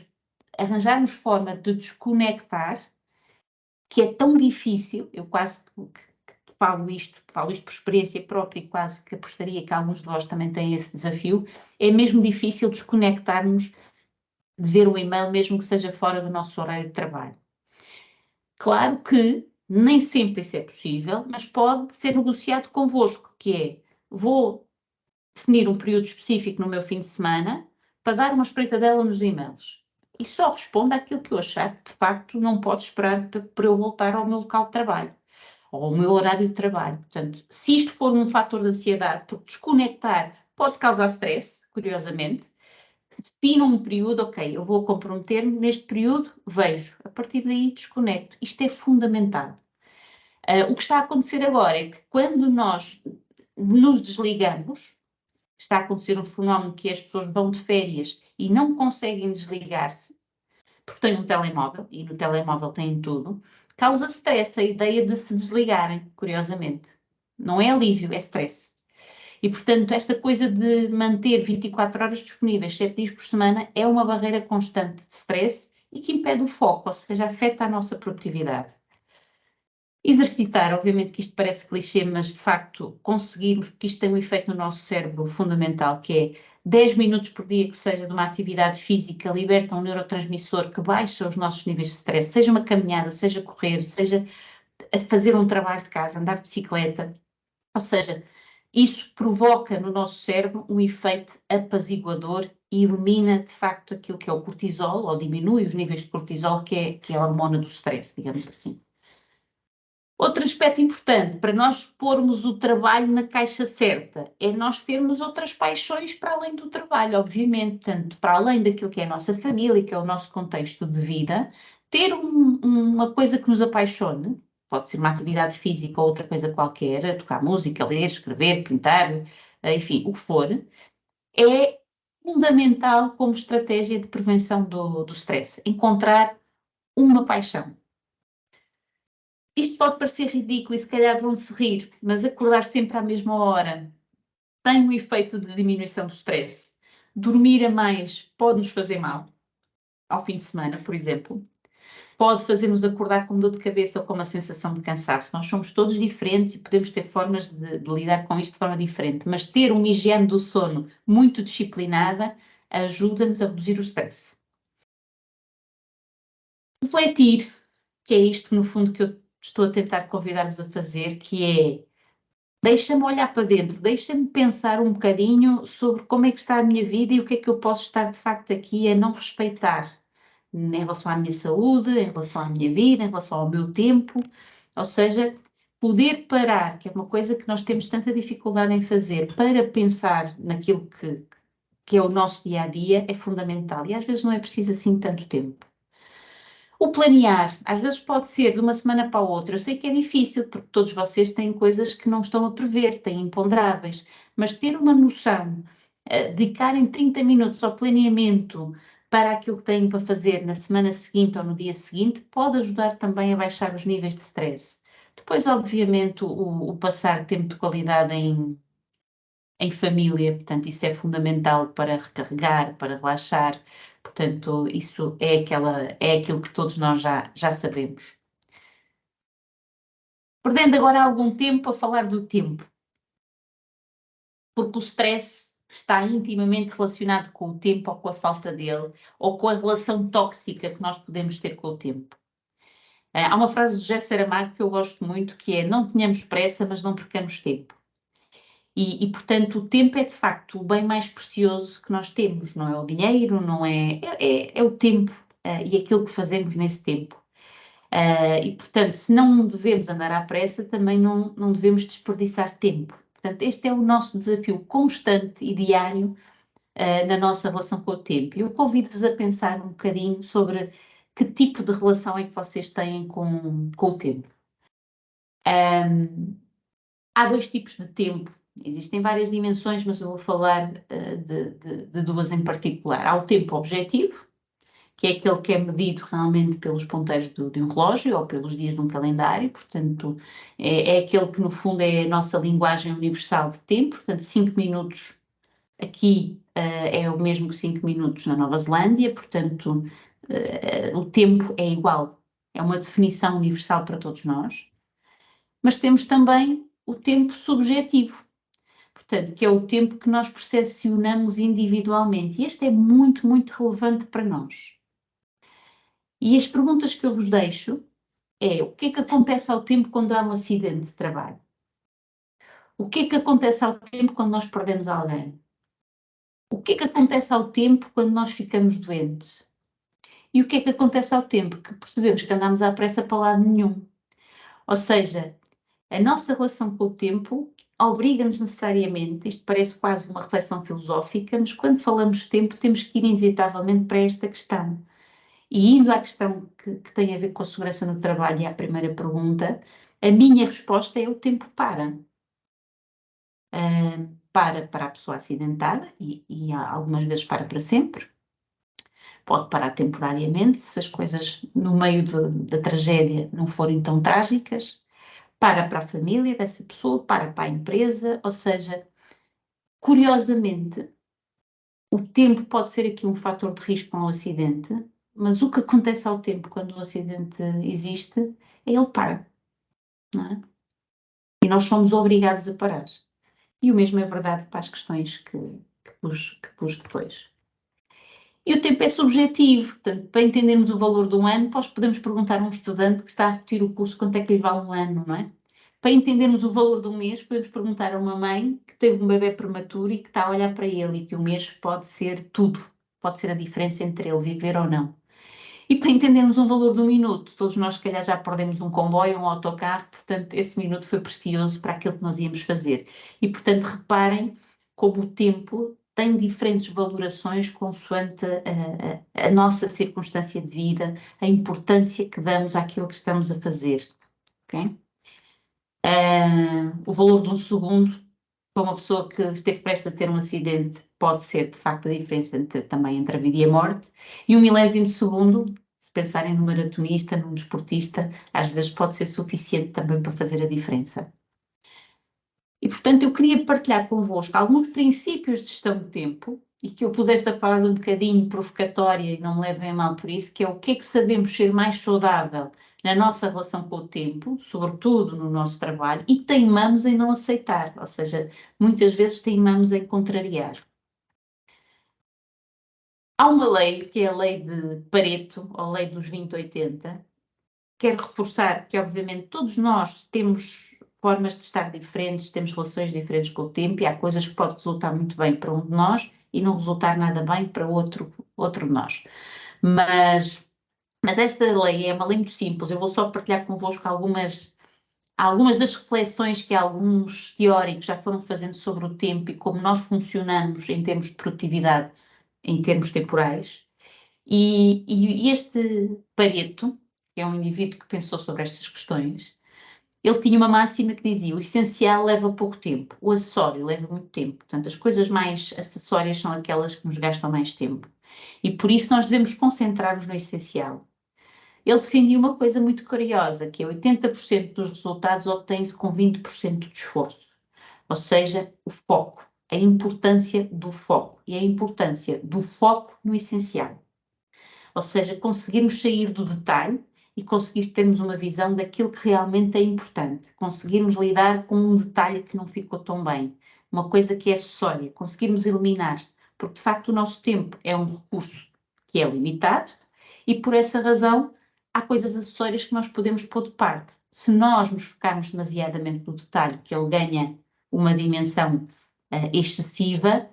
arranjarmos forma de desconectar, que é tão difícil, eu quase que falo isto por experiência própria e quase que apostaria que alguns de vós também têm esse desafio, é mesmo difícil desconectarmos de ver o e-mail, mesmo que seja fora do nosso horário de trabalho. Claro que nem sempre isso é possível, mas pode ser negociado convosco, que é, vou definir um período específico no meu fim de semana para dar uma espreitadela nos e-mails. E só respondo àquilo que eu achar que, de facto, não pode esperar para eu voltar ao meu local de trabalho, ou ao meu horário de trabalho. Portanto, se isto for um fator de ansiedade, porque desconectar pode causar stress, curiosamente, defino um período, ok, eu vou comprometer-me, neste período vejo, a partir daí desconecto. Isto é fundamental. O que está a acontecer agora é que quando nós nos desligamos, está a acontecer um fenómeno que as pessoas vão de férias e não conseguem desligar-se, porque têm um telemóvel, e no telemóvel têm tudo, causa stress a ideia de se desligarem, curiosamente. Não é alívio, é stress. E, portanto, esta coisa de manter 24 horas disponíveis, 7 dias por semana, é uma barreira constante de stress e que impede o foco, ou seja, afeta a nossa produtividade. Exercitar, obviamente que isto parece clichê, mas de facto conseguirmos, porque isto tem um efeito no nosso cérebro fundamental, que é 10 minutos por dia que seja de uma atividade física, liberta um neurotransmissor que baixa os nossos níveis de stress, seja uma caminhada, seja correr, seja fazer um trabalho de casa, andar de bicicleta, ou seja, Isso provoca no nosso cérebro um efeito apaziguador e elimina, de facto, aquilo que é o cortisol, ou diminui os níveis de cortisol, que é a hormona do stress, digamos assim. Outro aspecto importante para nós pormos o trabalho na caixa certa é nós termos outras paixões para além do trabalho, obviamente, tanto para além daquilo que é a nossa família, que é o nosso contexto de vida, ter uma coisa que nos apaixone, pode ser uma atividade física ou outra coisa qualquer, tocar música, ler, escrever, pintar, enfim, o que for, é fundamental como estratégia de prevenção do stress, encontrar uma paixão. Isto pode parecer ridículo e se calhar vão-se rir, mas acordar sempre à mesma hora tem um efeito de diminuição do stress. Dormir a mais pode nos fazer mal, ao fim de semana, por exemplo. Pode fazer-nos acordar com dor de cabeça ou com uma sensação de cansaço. Nós somos todos diferentes e podemos ter formas de lidar com isto de forma diferente, mas ter uma higiene do sono muito disciplinada ajuda-nos a reduzir o stress. Refletir, que é isto, no fundo, que eu estou a tentar convidar-vos a fazer, que é, deixa-me olhar para dentro, deixa-me pensar um bocadinho sobre como é que está a minha vida e o que é que eu posso estar, de facto, aqui a não respeitar em relação à minha saúde, em relação à minha vida, em relação ao meu tempo, ou seja, poder parar, que é uma coisa que nós temos tanta dificuldade em fazer, para pensar naquilo que é o nosso dia-a-dia, é fundamental, e às vezes não é preciso assim tanto tempo. O planear, às vezes pode ser de uma semana para a outra. Eu sei que é difícil, porque todos vocês têm coisas que não estão a prever, têm imponderáveis, mas ter uma noção, dedicarem 30 minutos ao planeamento para aquilo que têm para fazer na semana seguinte ou no dia seguinte, pode ajudar também a baixar os níveis de stress. Depois, obviamente, o passar tempo de qualidade em família, portanto, isso é fundamental para recarregar, para relaxar, portanto, isso é aquilo que todos nós já sabemos. Perdendo agora algum tempo a falar do tempo, porque o stress está intimamente relacionado com o tempo ou com a falta dele, ou com a relação tóxica que nós podemos ter com o tempo. Há uma frase do José Saramago que eu gosto muito, que é: não tenhamos pressa, mas não percamos tempo. Portanto, o tempo é de facto o bem mais precioso que nós temos, não é o dinheiro, não é o tempo e aquilo que fazemos nesse tempo. Portanto, se não devemos andar à pressa, também não devemos desperdiçar tempo. Portanto, este é o nosso desafio constante e diário na nossa relação com o tempo. Eu convido-vos a pensar um bocadinho sobre que tipo de relação é que vocês têm com o tempo. Há dois tipos de tempo. Existem várias dimensões, mas eu vou falar de duas em particular. Há o tempo objetivo, que é aquele que é medido realmente pelos ponteiros de um relógio ou pelos dias de um calendário, portanto, é aquele que no fundo é a nossa linguagem universal de tempo, portanto, 5 minutos aqui é o mesmo que 5 minutos na Nova Zelândia, portanto, o tempo é igual, é uma definição universal para todos nós, mas temos também o tempo subjetivo, portanto, que é o tempo que nós percepcionamos individualmente, e este é muito, muito relevante para nós. E as perguntas que eu vos deixo é: o que é que acontece ao tempo quando há um acidente de trabalho? O que é que acontece ao tempo quando nós perdemos alguém? O que é que acontece ao tempo quando nós ficamos doentes? E o que é que acontece ao tempo que percebemos que andamos à pressa para lado nenhum? Ou seja, a nossa relação com o tempo obriga-nos necessariamente, isto parece quase uma reflexão filosófica, mas quando falamos de tempo temos que ir inevitavelmente para esta questão. E indo à questão que tem a ver com a segurança no trabalho e à primeira pergunta, a minha resposta é: o tempo para. Para a pessoa acidentada e algumas vezes para sempre. Pode parar temporariamente, se as coisas no meio da tragédia não forem tão trágicas. Para a família dessa pessoa, para a empresa, ou seja, curiosamente, o tempo pode ser aqui um fator de risco para um acidente, mas o que acontece ao tempo quando o acidente existe é ele para, não é? E nós somos obrigados a parar. E o mesmo é verdade para as questões que pus depois. E o tempo é subjetivo, portanto, para entendermos o valor de um ano, nós podemos perguntar a um estudante que está a repetir o curso quanto é que lhe vale um ano, não é? Para entendermos o valor do mês, podemos perguntar a uma mãe que teve um bebê prematuro e que está a olhar para ele e que o mês pode ser tudo, pode ser a diferença entre ele viver ou não. E para entendermos o valor do minuto, todos nós se calhar já perdemos um comboio ou um autocarro, portanto esse minuto foi precioso para aquilo que nós íamos fazer. E portanto reparem como o tempo tem diferentes valorações consoante a nossa circunstância de vida, a importância que damos àquilo que estamos a fazer. Okay? O valor de um segundo para uma pessoa que esteve prestes a ter um acidente pode ser de facto a diferença também entre a vida e a morte, e um milésimo de segundo, se pensarem num maratonista, num desportista, às vezes pode ser suficiente também para fazer a diferença. E portanto eu queria partilhar convosco alguns princípios de gestão de tempo, e que eu pus esta frase um bocadinho provocatória e não me levem a mal por isso, que é o que é que sabemos ser mais saudável na nossa relação com o tempo, sobretudo no nosso trabalho, e teimamos em não aceitar, ou seja, muitas vezes teimamos em contrariar. Há uma lei, que é a lei de Pareto, ou a lei dos 20-80, quero reforçar que obviamente todos nós temos formas de estar diferentes, temos relações diferentes com o tempo, e há coisas que podem resultar muito bem para um de nós e não resultar nada bem para outro de nós. Mas esta lei é uma lei muito simples, eu vou só partilhar convosco algumas das reflexões que alguns teóricos já foram fazendo sobre o tempo e como nós funcionamos em termos de produtividade, em termos temporais. E este Pareto, que é um indivíduo que pensou sobre estas questões, ele tinha uma máxima que dizia: o essencial leva pouco tempo, o acessório leva muito tempo. Portanto, as coisas mais acessórias são aquelas que nos gastam mais tempo. E por isso nós devemos concentrar-nos no essencial. Ele defendia uma coisa muito curiosa, que é 80% dos resultados obtêm-se com 20% de esforço. Ou seja, o foco, a importância do foco e a importância do foco no essencial. Ou seja, conseguirmos sair do detalhe e conseguir termos uma visão daquilo que realmente é importante. Conseguirmos lidar com um detalhe que não ficou tão bem, uma coisa que é acessória, conseguirmos eliminar, porque de facto o nosso tempo é um recurso que é limitado e por essa razão há coisas acessórias que nós podemos pôr de parte. Se nós nos focarmos demasiadamente no detalhe, que ele ganha uma dimensão excessiva,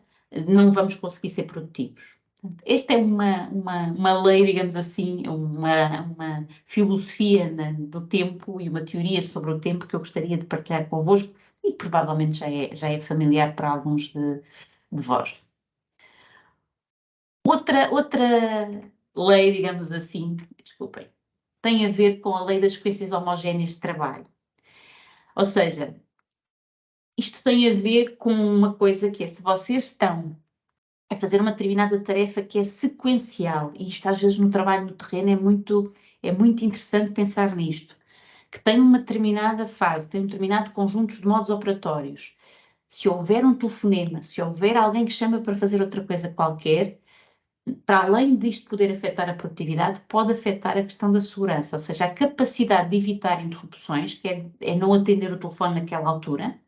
não vamos conseguir ser produtivos. Esta é uma lei, digamos assim, uma filosofia do tempo e uma teoria sobre o tempo que eu gostaria de partilhar convosco e que provavelmente já é familiar para alguns de vós. Outra lei, digamos assim, desculpem, tem a ver com a lei das sequências homogéneas de trabalho. Ou seja, isto tem a ver com uma coisa que é, se vocês estão a fazer uma determinada tarefa que é sequencial, e isto às vezes no trabalho no terreno é muito interessante pensar nisto, que tem uma determinada fase, tem um determinado conjunto de modos operatórios. Se houver um telefonema, se houver alguém que chama para fazer outra coisa qualquer, para além disto poder afetar a produtividade, pode afetar a questão da segurança, ou seja, a capacidade de evitar interrupções, que é não atender o telefone naquela altura,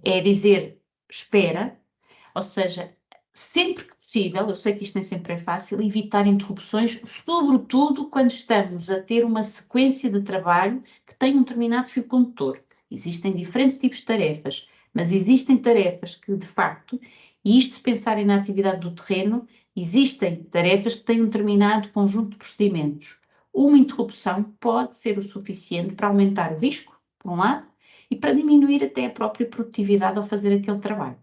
é dizer espera, ou seja, sempre que possível, eu sei que isto nem sempre é fácil, evitar interrupções, sobretudo quando estamos a ter uma sequência de trabalho que tem um determinado fio condutor. Existem diferentes tipos de tarefas, mas existem tarefas que, de facto, e isto se pensarem na atividade do terreno, existem tarefas que têm um determinado conjunto de procedimentos. Uma interrupção pode ser o suficiente para aumentar o risco, por um lado, e para diminuir até a própria produtividade ao fazer aquele trabalho.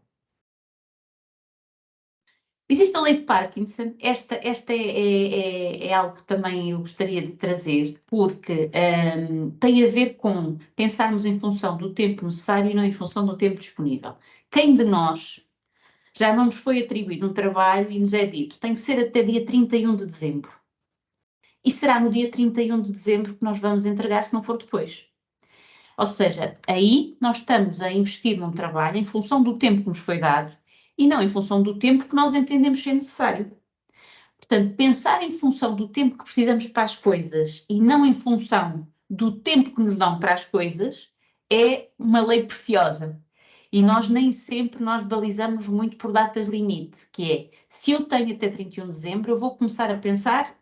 Existe a lei de Parkinson, esta é algo que também eu gostaria de trazer, porque tem a ver com pensarmos em função do tempo necessário e não em função do tempo disponível. Quem de nós já não nos foi atribuído um trabalho e nos é dito, tem que ser até dia 31 de dezembro. E será no dia 31 de dezembro que nós vamos entregar, se não for depois. Ou seja, aí nós estamos a investir num trabalho em função do tempo que nos foi dado, e não em função do tempo que nós entendemos ser necessário. Portanto, pensar em função do tempo que precisamos para as coisas e não em função do tempo que nos dão para as coisas é uma lei preciosa. E nós nem sempre nós balizamos muito por datas limite, que é, se eu tenho até 31 de dezembro, eu vou começar a pensar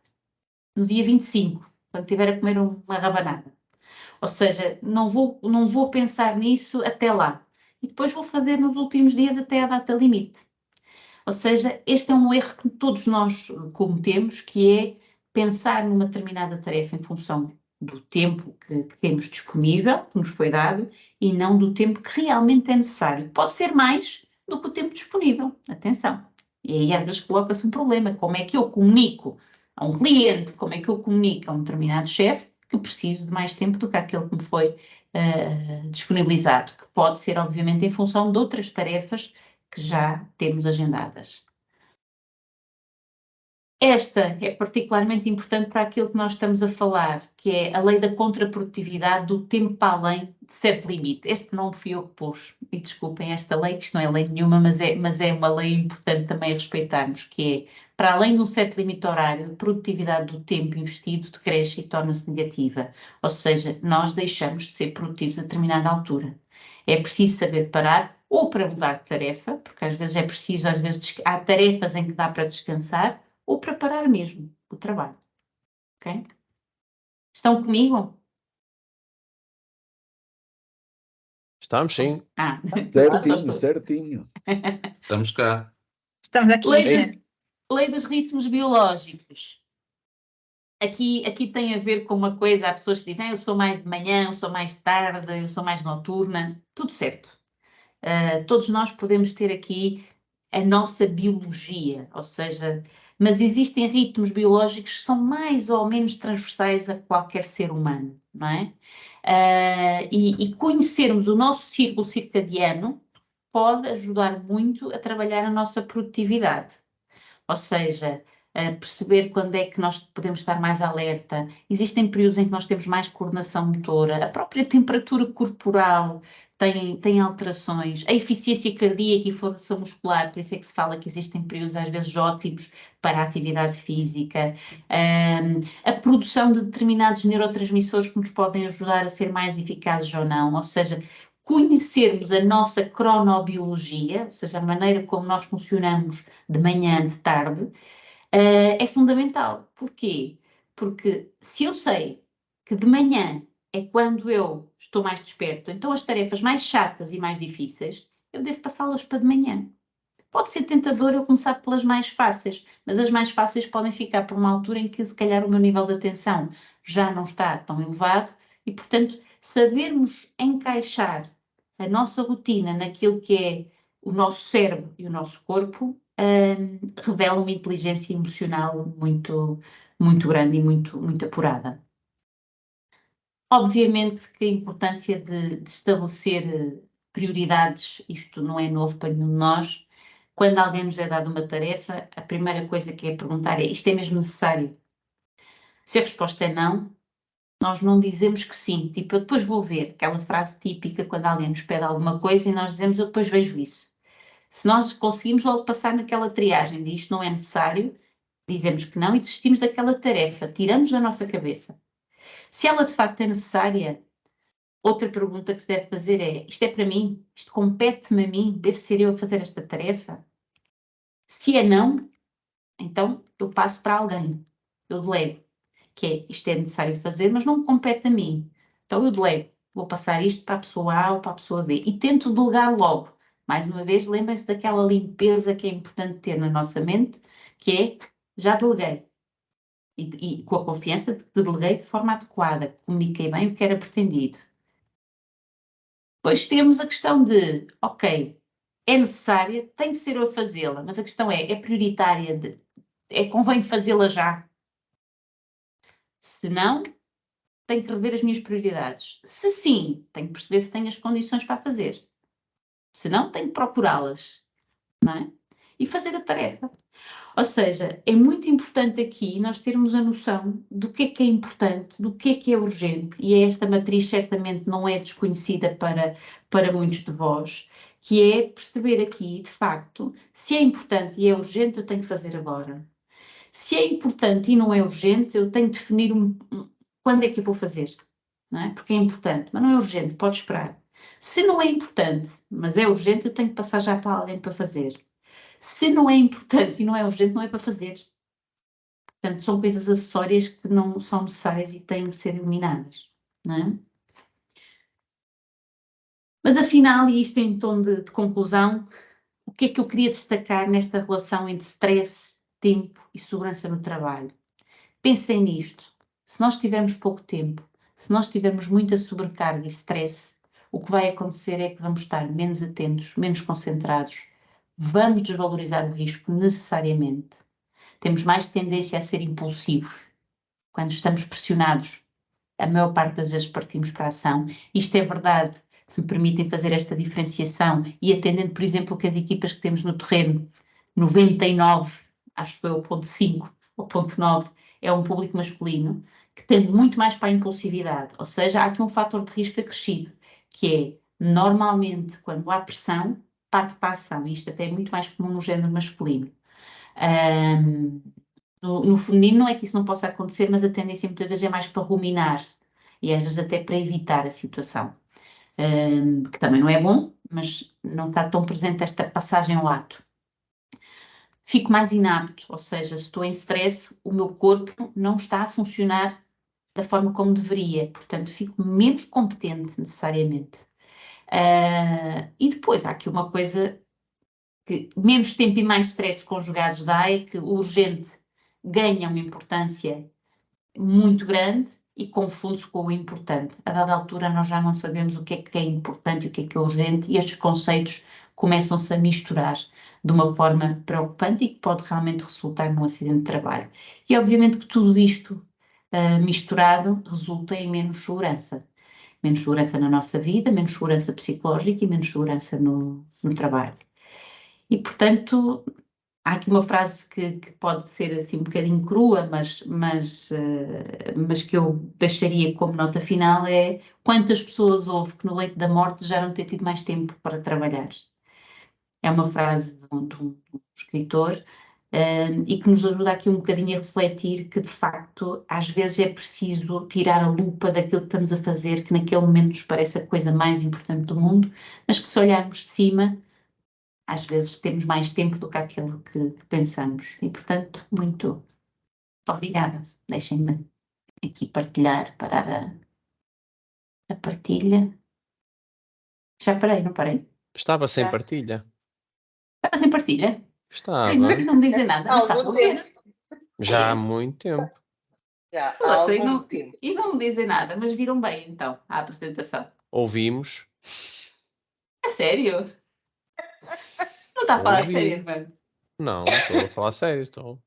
no dia 25, quando estiver a comer uma rabanada. Ou seja, não vou pensar nisso até lá. E depois vou fazer nos últimos dias até à data limite. Ou seja, este é um erro que todos nós cometemos, que é pensar numa determinada tarefa em função do tempo que temos disponível, que nos foi dado, e não do tempo que realmente é necessário. Pode ser mais do que o tempo disponível. Atenção. E aí às vezes coloca-se um problema. Como é que eu comunico a um cliente, como é que eu comunico a um determinado chefe que preciso de mais tempo do que aquele que me foi disponibilizado, que pode ser, obviamente, em função de outras tarefas que já temos agendadas. Esta é particularmente importante para aquilo que nós estamos a falar, que é a lei da contraprodutividade do tempo para além de certo limite. Este não fui eu que pus, e desculpem esta lei, que isto não é lei nenhuma, mas é uma lei importante também a respeitarmos, que é, para além de um certo limite horário, a produtividade do tempo investido decresce e torna-se negativa. Ou seja, nós deixamos de ser produtivos a determinada altura. É preciso saber parar, ou para mudar de tarefa, porque às vezes é preciso, há tarefas em que dá para descansar, ou para parar mesmo o trabalho, ok? Estão comigo? Estamos sim. Certinho, certinho. Estamos cá. Estamos aqui. Lei dos ritmos biológicos. Aqui tem a ver com uma coisa, há pessoas que dizem, eu sou mais de manhã, eu sou mais de tarde, eu sou mais noturna, tudo certo. Todos nós podemos ter aqui a nossa biologia, ou seja, mas existem ritmos biológicos que são mais ou menos transversais a qualquer ser humano, não é? E conhecermos o nosso círculo circadiano pode ajudar muito a trabalhar a nossa produtividade. Ou seja, perceber quando é que nós podemos estar mais alerta. Existem períodos em que nós temos mais coordenação motora, a própria temperatura corporal tem alterações, a eficiência cardíaca e força muscular, por isso é que se fala que existem períodos às vezes ótimos para a atividade física, a produção de determinados neurotransmissores que nos podem ajudar a ser mais eficazes ou não, ou seja, conhecermos a nossa cronobiologia, ou seja, a maneira como nós funcionamos de manhã, de tarde, é fundamental. Porquê? Porque se eu sei que de manhã é quando eu estou mais desperto, então as tarefas mais chatas e mais difíceis, eu devo passá-las para de manhã. Pode ser tentador eu começar pelas mais fáceis, mas as mais fáceis podem ficar por uma altura em que se calhar o meu nível de atenção já não está tão elevado e, portanto, sabermos encaixar a nossa rotina naquilo que é o nosso cérebro e o nosso corpo revela uma inteligência emocional muito, muito grande e muito apurada. Obviamente que a importância de estabelecer prioridades, isto não é novo para nenhum de nós. Quando alguém nos é dado uma tarefa, a primeira coisa que é perguntar é: isto é mesmo necessário? Se a resposta é não, nós não dizemos que sim. Tipo, eu depois vou ver, aquela frase típica quando alguém nos pede alguma coisa e nós dizemos, eu depois vejo isso. Se nós conseguimos logo passar naquela triagem de isto não é necessário, dizemos que não e desistimos daquela tarefa, tiramos da nossa cabeça. Se ela de facto é necessária, outra pergunta que se deve fazer é: isto é para mim? Isto compete-me a mim? Devo ser eu a fazer esta tarefa? Se é não, então eu passo para alguém. Eu delego. Que é, isto é necessário fazer, mas não me compete a mim. Então eu delego. Vou passar isto para a pessoa A ou para a pessoa B. E tento delegar logo. Mais uma vez, lembrem-se daquela limpeza que é importante ter na nossa mente, que é, já deleguei. E com a confiança de que deleguei de forma adequada, que comuniquei bem o que era pretendido. Depois temos a questão de, ok, é necessária, tem que ser eu a fazê-la, mas a questão é prioritária, convém fazê-la já? Se não, tenho que rever as minhas prioridades. Se sim, tenho que perceber se tenho as condições para fazer. Se não, tenho que procurá-las, não é? E fazer a tarefa. Ou seja, é muito importante aqui nós termos a noção do que é importante, do que é urgente, e esta matriz certamente não é desconhecida para muitos de vós, que é perceber aqui, de facto, se é importante e é urgente, eu tenho que fazer agora. Se é importante e não é urgente, eu tenho que definir quando é que eu vou fazer, não é? Porque é importante, mas não é urgente, pode esperar. Se não é importante, mas é urgente, eu tenho que passar já para alguém para fazer. Se não é importante e não é urgente, não é para fazer. Portanto, são coisas acessórias que não são necessárias e têm que ser eliminadas, não é? Mas afinal, e isto em tom de conclusão, o que é que eu queria destacar nesta relação entre stress, tempo e segurança no trabalho? Pensem nisto. Se nós tivermos pouco tempo, se nós tivermos muita sobrecarga e stress, o que vai acontecer é que vamos estar menos atentos, menos concentrados, vamos desvalorizar o risco necessariamente. Temos mais tendência a ser impulsivos. Quando estamos pressionados, a maior parte das vezes partimos para a ação. Isto é verdade, se me permitem fazer esta diferenciação e atendendo, por exemplo, que as equipas que temos no terreno, 99, acho eu, ponto 5 ou ponto 9, é um público masculino, que tende muito mais para a impulsividade. Ou seja, há aqui um fator de risco acrescido, que é, normalmente, quando há pressão, parte para a ação. Isto até é muito mais comum no género masculino. No feminino não é que isso não possa acontecer, mas a tendência muitas vezes é mais para ruminar e às vezes até para evitar a situação, que também não é bom, mas não está tão presente esta passagem ao ato. Fico mais inapto, ou seja, se estou em stress, o meu corpo não está a funcionar da forma como deveria, portanto fico menos competente necessariamente. E depois há aqui uma coisa que menos tempo e mais stress conjugados dá, é que o urgente ganha uma importância muito grande e confunde-se com o importante. A dada altura nós já não sabemos o que é importante e o que é urgente e estes conceitos começam-se a misturar de uma forma preocupante e que pode realmente resultar num acidente de trabalho. E obviamente que tudo isto misturado resulta em menos segurança. Menos segurança na nossa vida, menos segurança psicológica e menos segurança no trabalho. E, portanto, há aqui uma frase que pode ser assim um bocadinho crua, mas que eu deixaria como nota final é: quantas pessoas houve que no leito da morte já não ter tido mais tempo para trabalhar? É uma frase de um escritor e que nos ajuda aqui um bocadinho a refletir que, de facto, às vezes é preciso tirar a lupa daquilo que estamos a fazer, que naquele momento nos parece a coisa mais importante do mundo, mas que se olharmos de cima, às vezes temos mais tempo do que aquilo que pensamos. E, portanto, muito obrigada. Deixem-me aqui partilhar, parar a partilha. Já parei, não parei? Estava sem Já. partilha. Estava sem partilha? Estava. Não me dizem nada, mas Há estava a algum ver. tempo. Já há muito tempo. Já, há Poxa, algum tempo. e não me dizem nada, mas viram bem então a apresentação. Ouvimos. A sério? Não está a falar a Ouvi. sério, irmão? Não, estou a falar sério. Estou.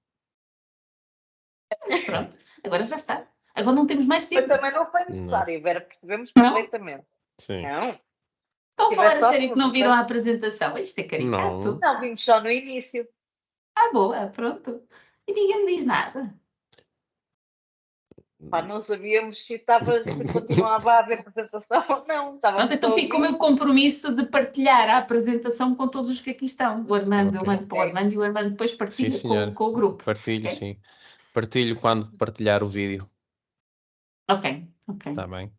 Pronto, agora já está. Agora não temos mais Mas tempo. também não foi necessário, Vera, percebemos Não? perfeitamente. Sim. Não, Estão a falar a Tiveste sério que não ótimo, viram a mas- apresentação? Isto é caricato. não vimos só no início. Ah, boa, pronto. E ninguém me diz nada. Pá, não sabíamos se continuava a haver apresentação ou não. Estávamos Pronto, então a fico com o ouvir. meu compromisso de partilhar a apresentação com todos os que aqui estão. O Armando, eu Ok. mando para o Armando e o Armando depois Sim, partilha senhor. com o grupo. Partilho, Ok? sim. Partilho quando partilhar o vídeo. Ok. Está bem.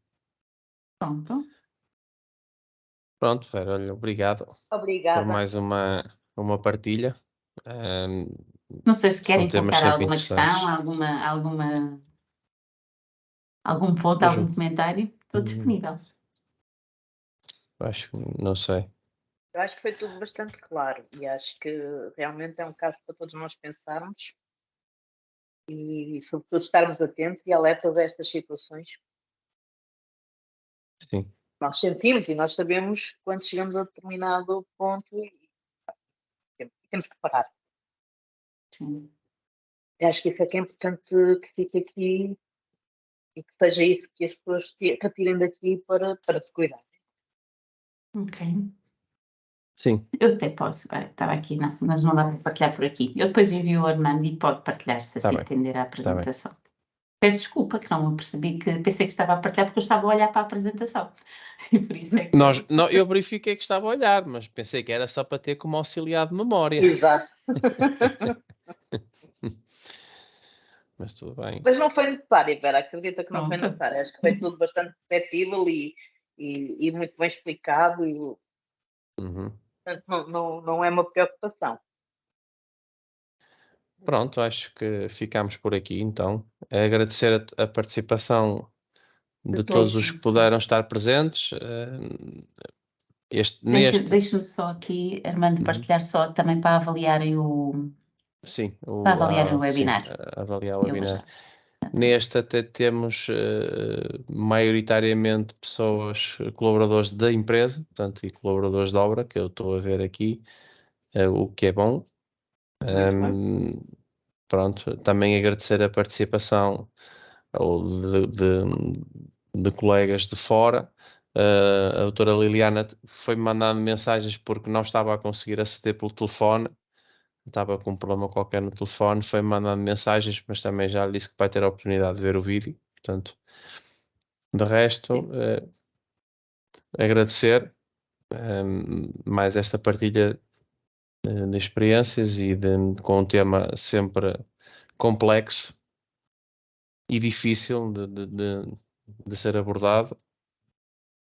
Pronto. Pronto, Vera, olha, obrigado por Obrigada. mais uma partilha. Não sei se São querem temas colocar sempre alguma questão, interessantes. algum ponto, Ajuda. algum comentário. Estou disponível. Acho que não sei. Eu acho que foi tudo bastante claro e acho que realmente é um caso para todos nós pensarmos e, sobretudo, estarmos atentos e alertas a estas situações. Sim. Nós sentimos e nós sabemos quando chegamos a determinado ponto e temos que parar. Sim. Eu acho que isso é que é importante que fique aqui e que seja isso que as pessoas retirem daqui para se cuidar. Ok. Sim. Eu até posso. Estava aqui, não, mas não dá para partilhar por aqui. Eu depois envio o Armando e pode partilhar se Tá assim bem. entender a Tá bem. apresentação. Peço desculpa que não me percebi, que pensei que estava a partilhar porque eu estava a olhar para a apresentação. E por isso é que... Eu verifiquei que estava a olhar, mas pensei que era só para ter como auxiliar de memória. Exato. Mas tudo bem. Mas não foi necessário, Vera, acredita que não foi Pronto. necessário. Acho que foi tudo bastante perceptível e muito bem explicado e, Uhum. portanto, não é uma preocupação. Pronto, acho que ficamos por aqui então. Agradecer a participação de todos os que sim. puderam estar presentes. Deixa-me só aqui, Armando, partilhar só também para avaliarem o webinar. Sim, avaliar o webinar. Neste até temos maioritariamente pessoas, colaboradores da empresa, portanto, e colaboradores de obra, que eu estou a ver aqui, o que é bom. Pronto, também agradecer a participação de colegas de fora. A doutora Liliana foi-me mandando mensagens porque não estava a conseguir aceder pelo telefone, estava com um problema qualquer no telefone, foi-me mandando mensagens, mas também já lhe disse que vai ter a oportunidade de ver o vídeo. Portanto, de resto, agradecer mais esta partilha de experiências e com um tema sempre complexo e difícil de ser abordado.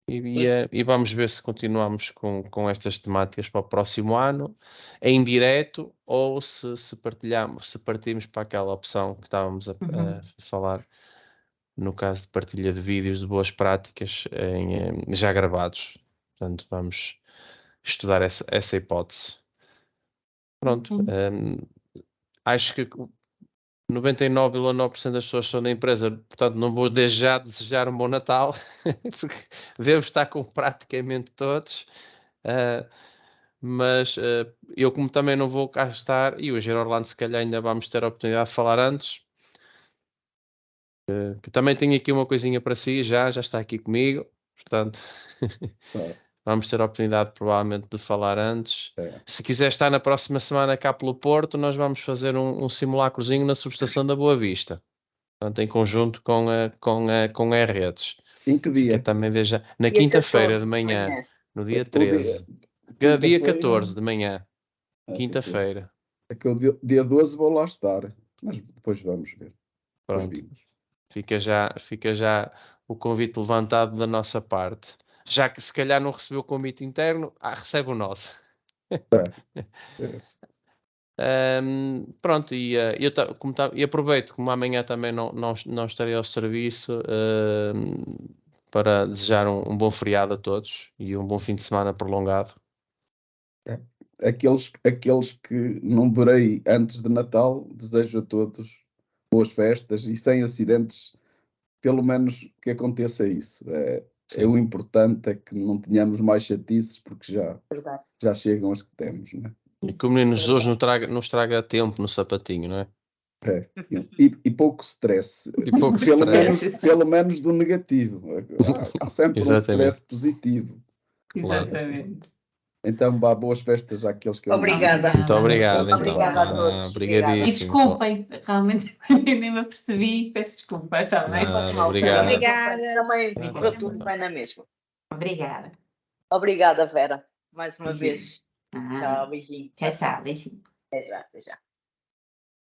E vamos ver se continuamos com estas temáticas para o próximo ano, em direto, ou se partimos para aquela opção que estávamos a falar, no caso de partilha de vídeos de boas práticas já gravados. Portanto, vamos estudar essa hipótese. Pronto. Acho que 99,9% das pessoas são da empresa, portanto não vou desde já desejar um bom Natal, porque devo estar com praticamente todos, mas eu como também não vou cá estar, e o Engenheiro Orlando se calhar ainda vamos ter a oportunidade de falar antes, que também tenho aqui uma coisinha para si, já está aqui comigo, portanto... Vamos ter a oportunidade, provavelmente, de falar antes. Se quiser estar na próxima semana cá pelo Porto, nós vamos fazer um simulacrozinho na subestação da Boa Vista. Portanto, em conjunto com a Redes. Em que dia? Também na quinta-feira de manhã, no dia 13. Dia 14 de manhã. Quinta-feira. É que eu dia 12 vou lá estar. Mas depois vamos ver. Pronto. Fica já o convite levantado da nossa parte. Já que se calhar não recebeu o convite interno, recebe o nosso. Pronto, e aproveito, como amanhã também não estarei ao serviço, para desejar um bom feriado a todos e um bom fim de semana prolongado. Aqueles que não verei antes de Natal, desejo a todos boas festas e sem acidentes, pelo menos que aconteça isso. O importante é que não tenhamos mais chatices, porque já chegam as que temos, não é? E que o menino Jesus nos traga tempo no sapatinho, não é? E pouco stress. Pelo menos do negativo. Há sempre um stress positivo. Exatamente. Então, boas festas àqueles que... Obrigada. Muito obrigado, então. Obrigada a todos. Obrigadíssimo. E desculpem, realmente nem me apercebi. Peço desculpa, está bem? Obrigado. Obrigada. Também ficou tudo bem na mesma. Obrigada. Obrigada, Vera. Mais uma Beijinho. vez. Tchau, beijinho. Até já, beijinho. Até já.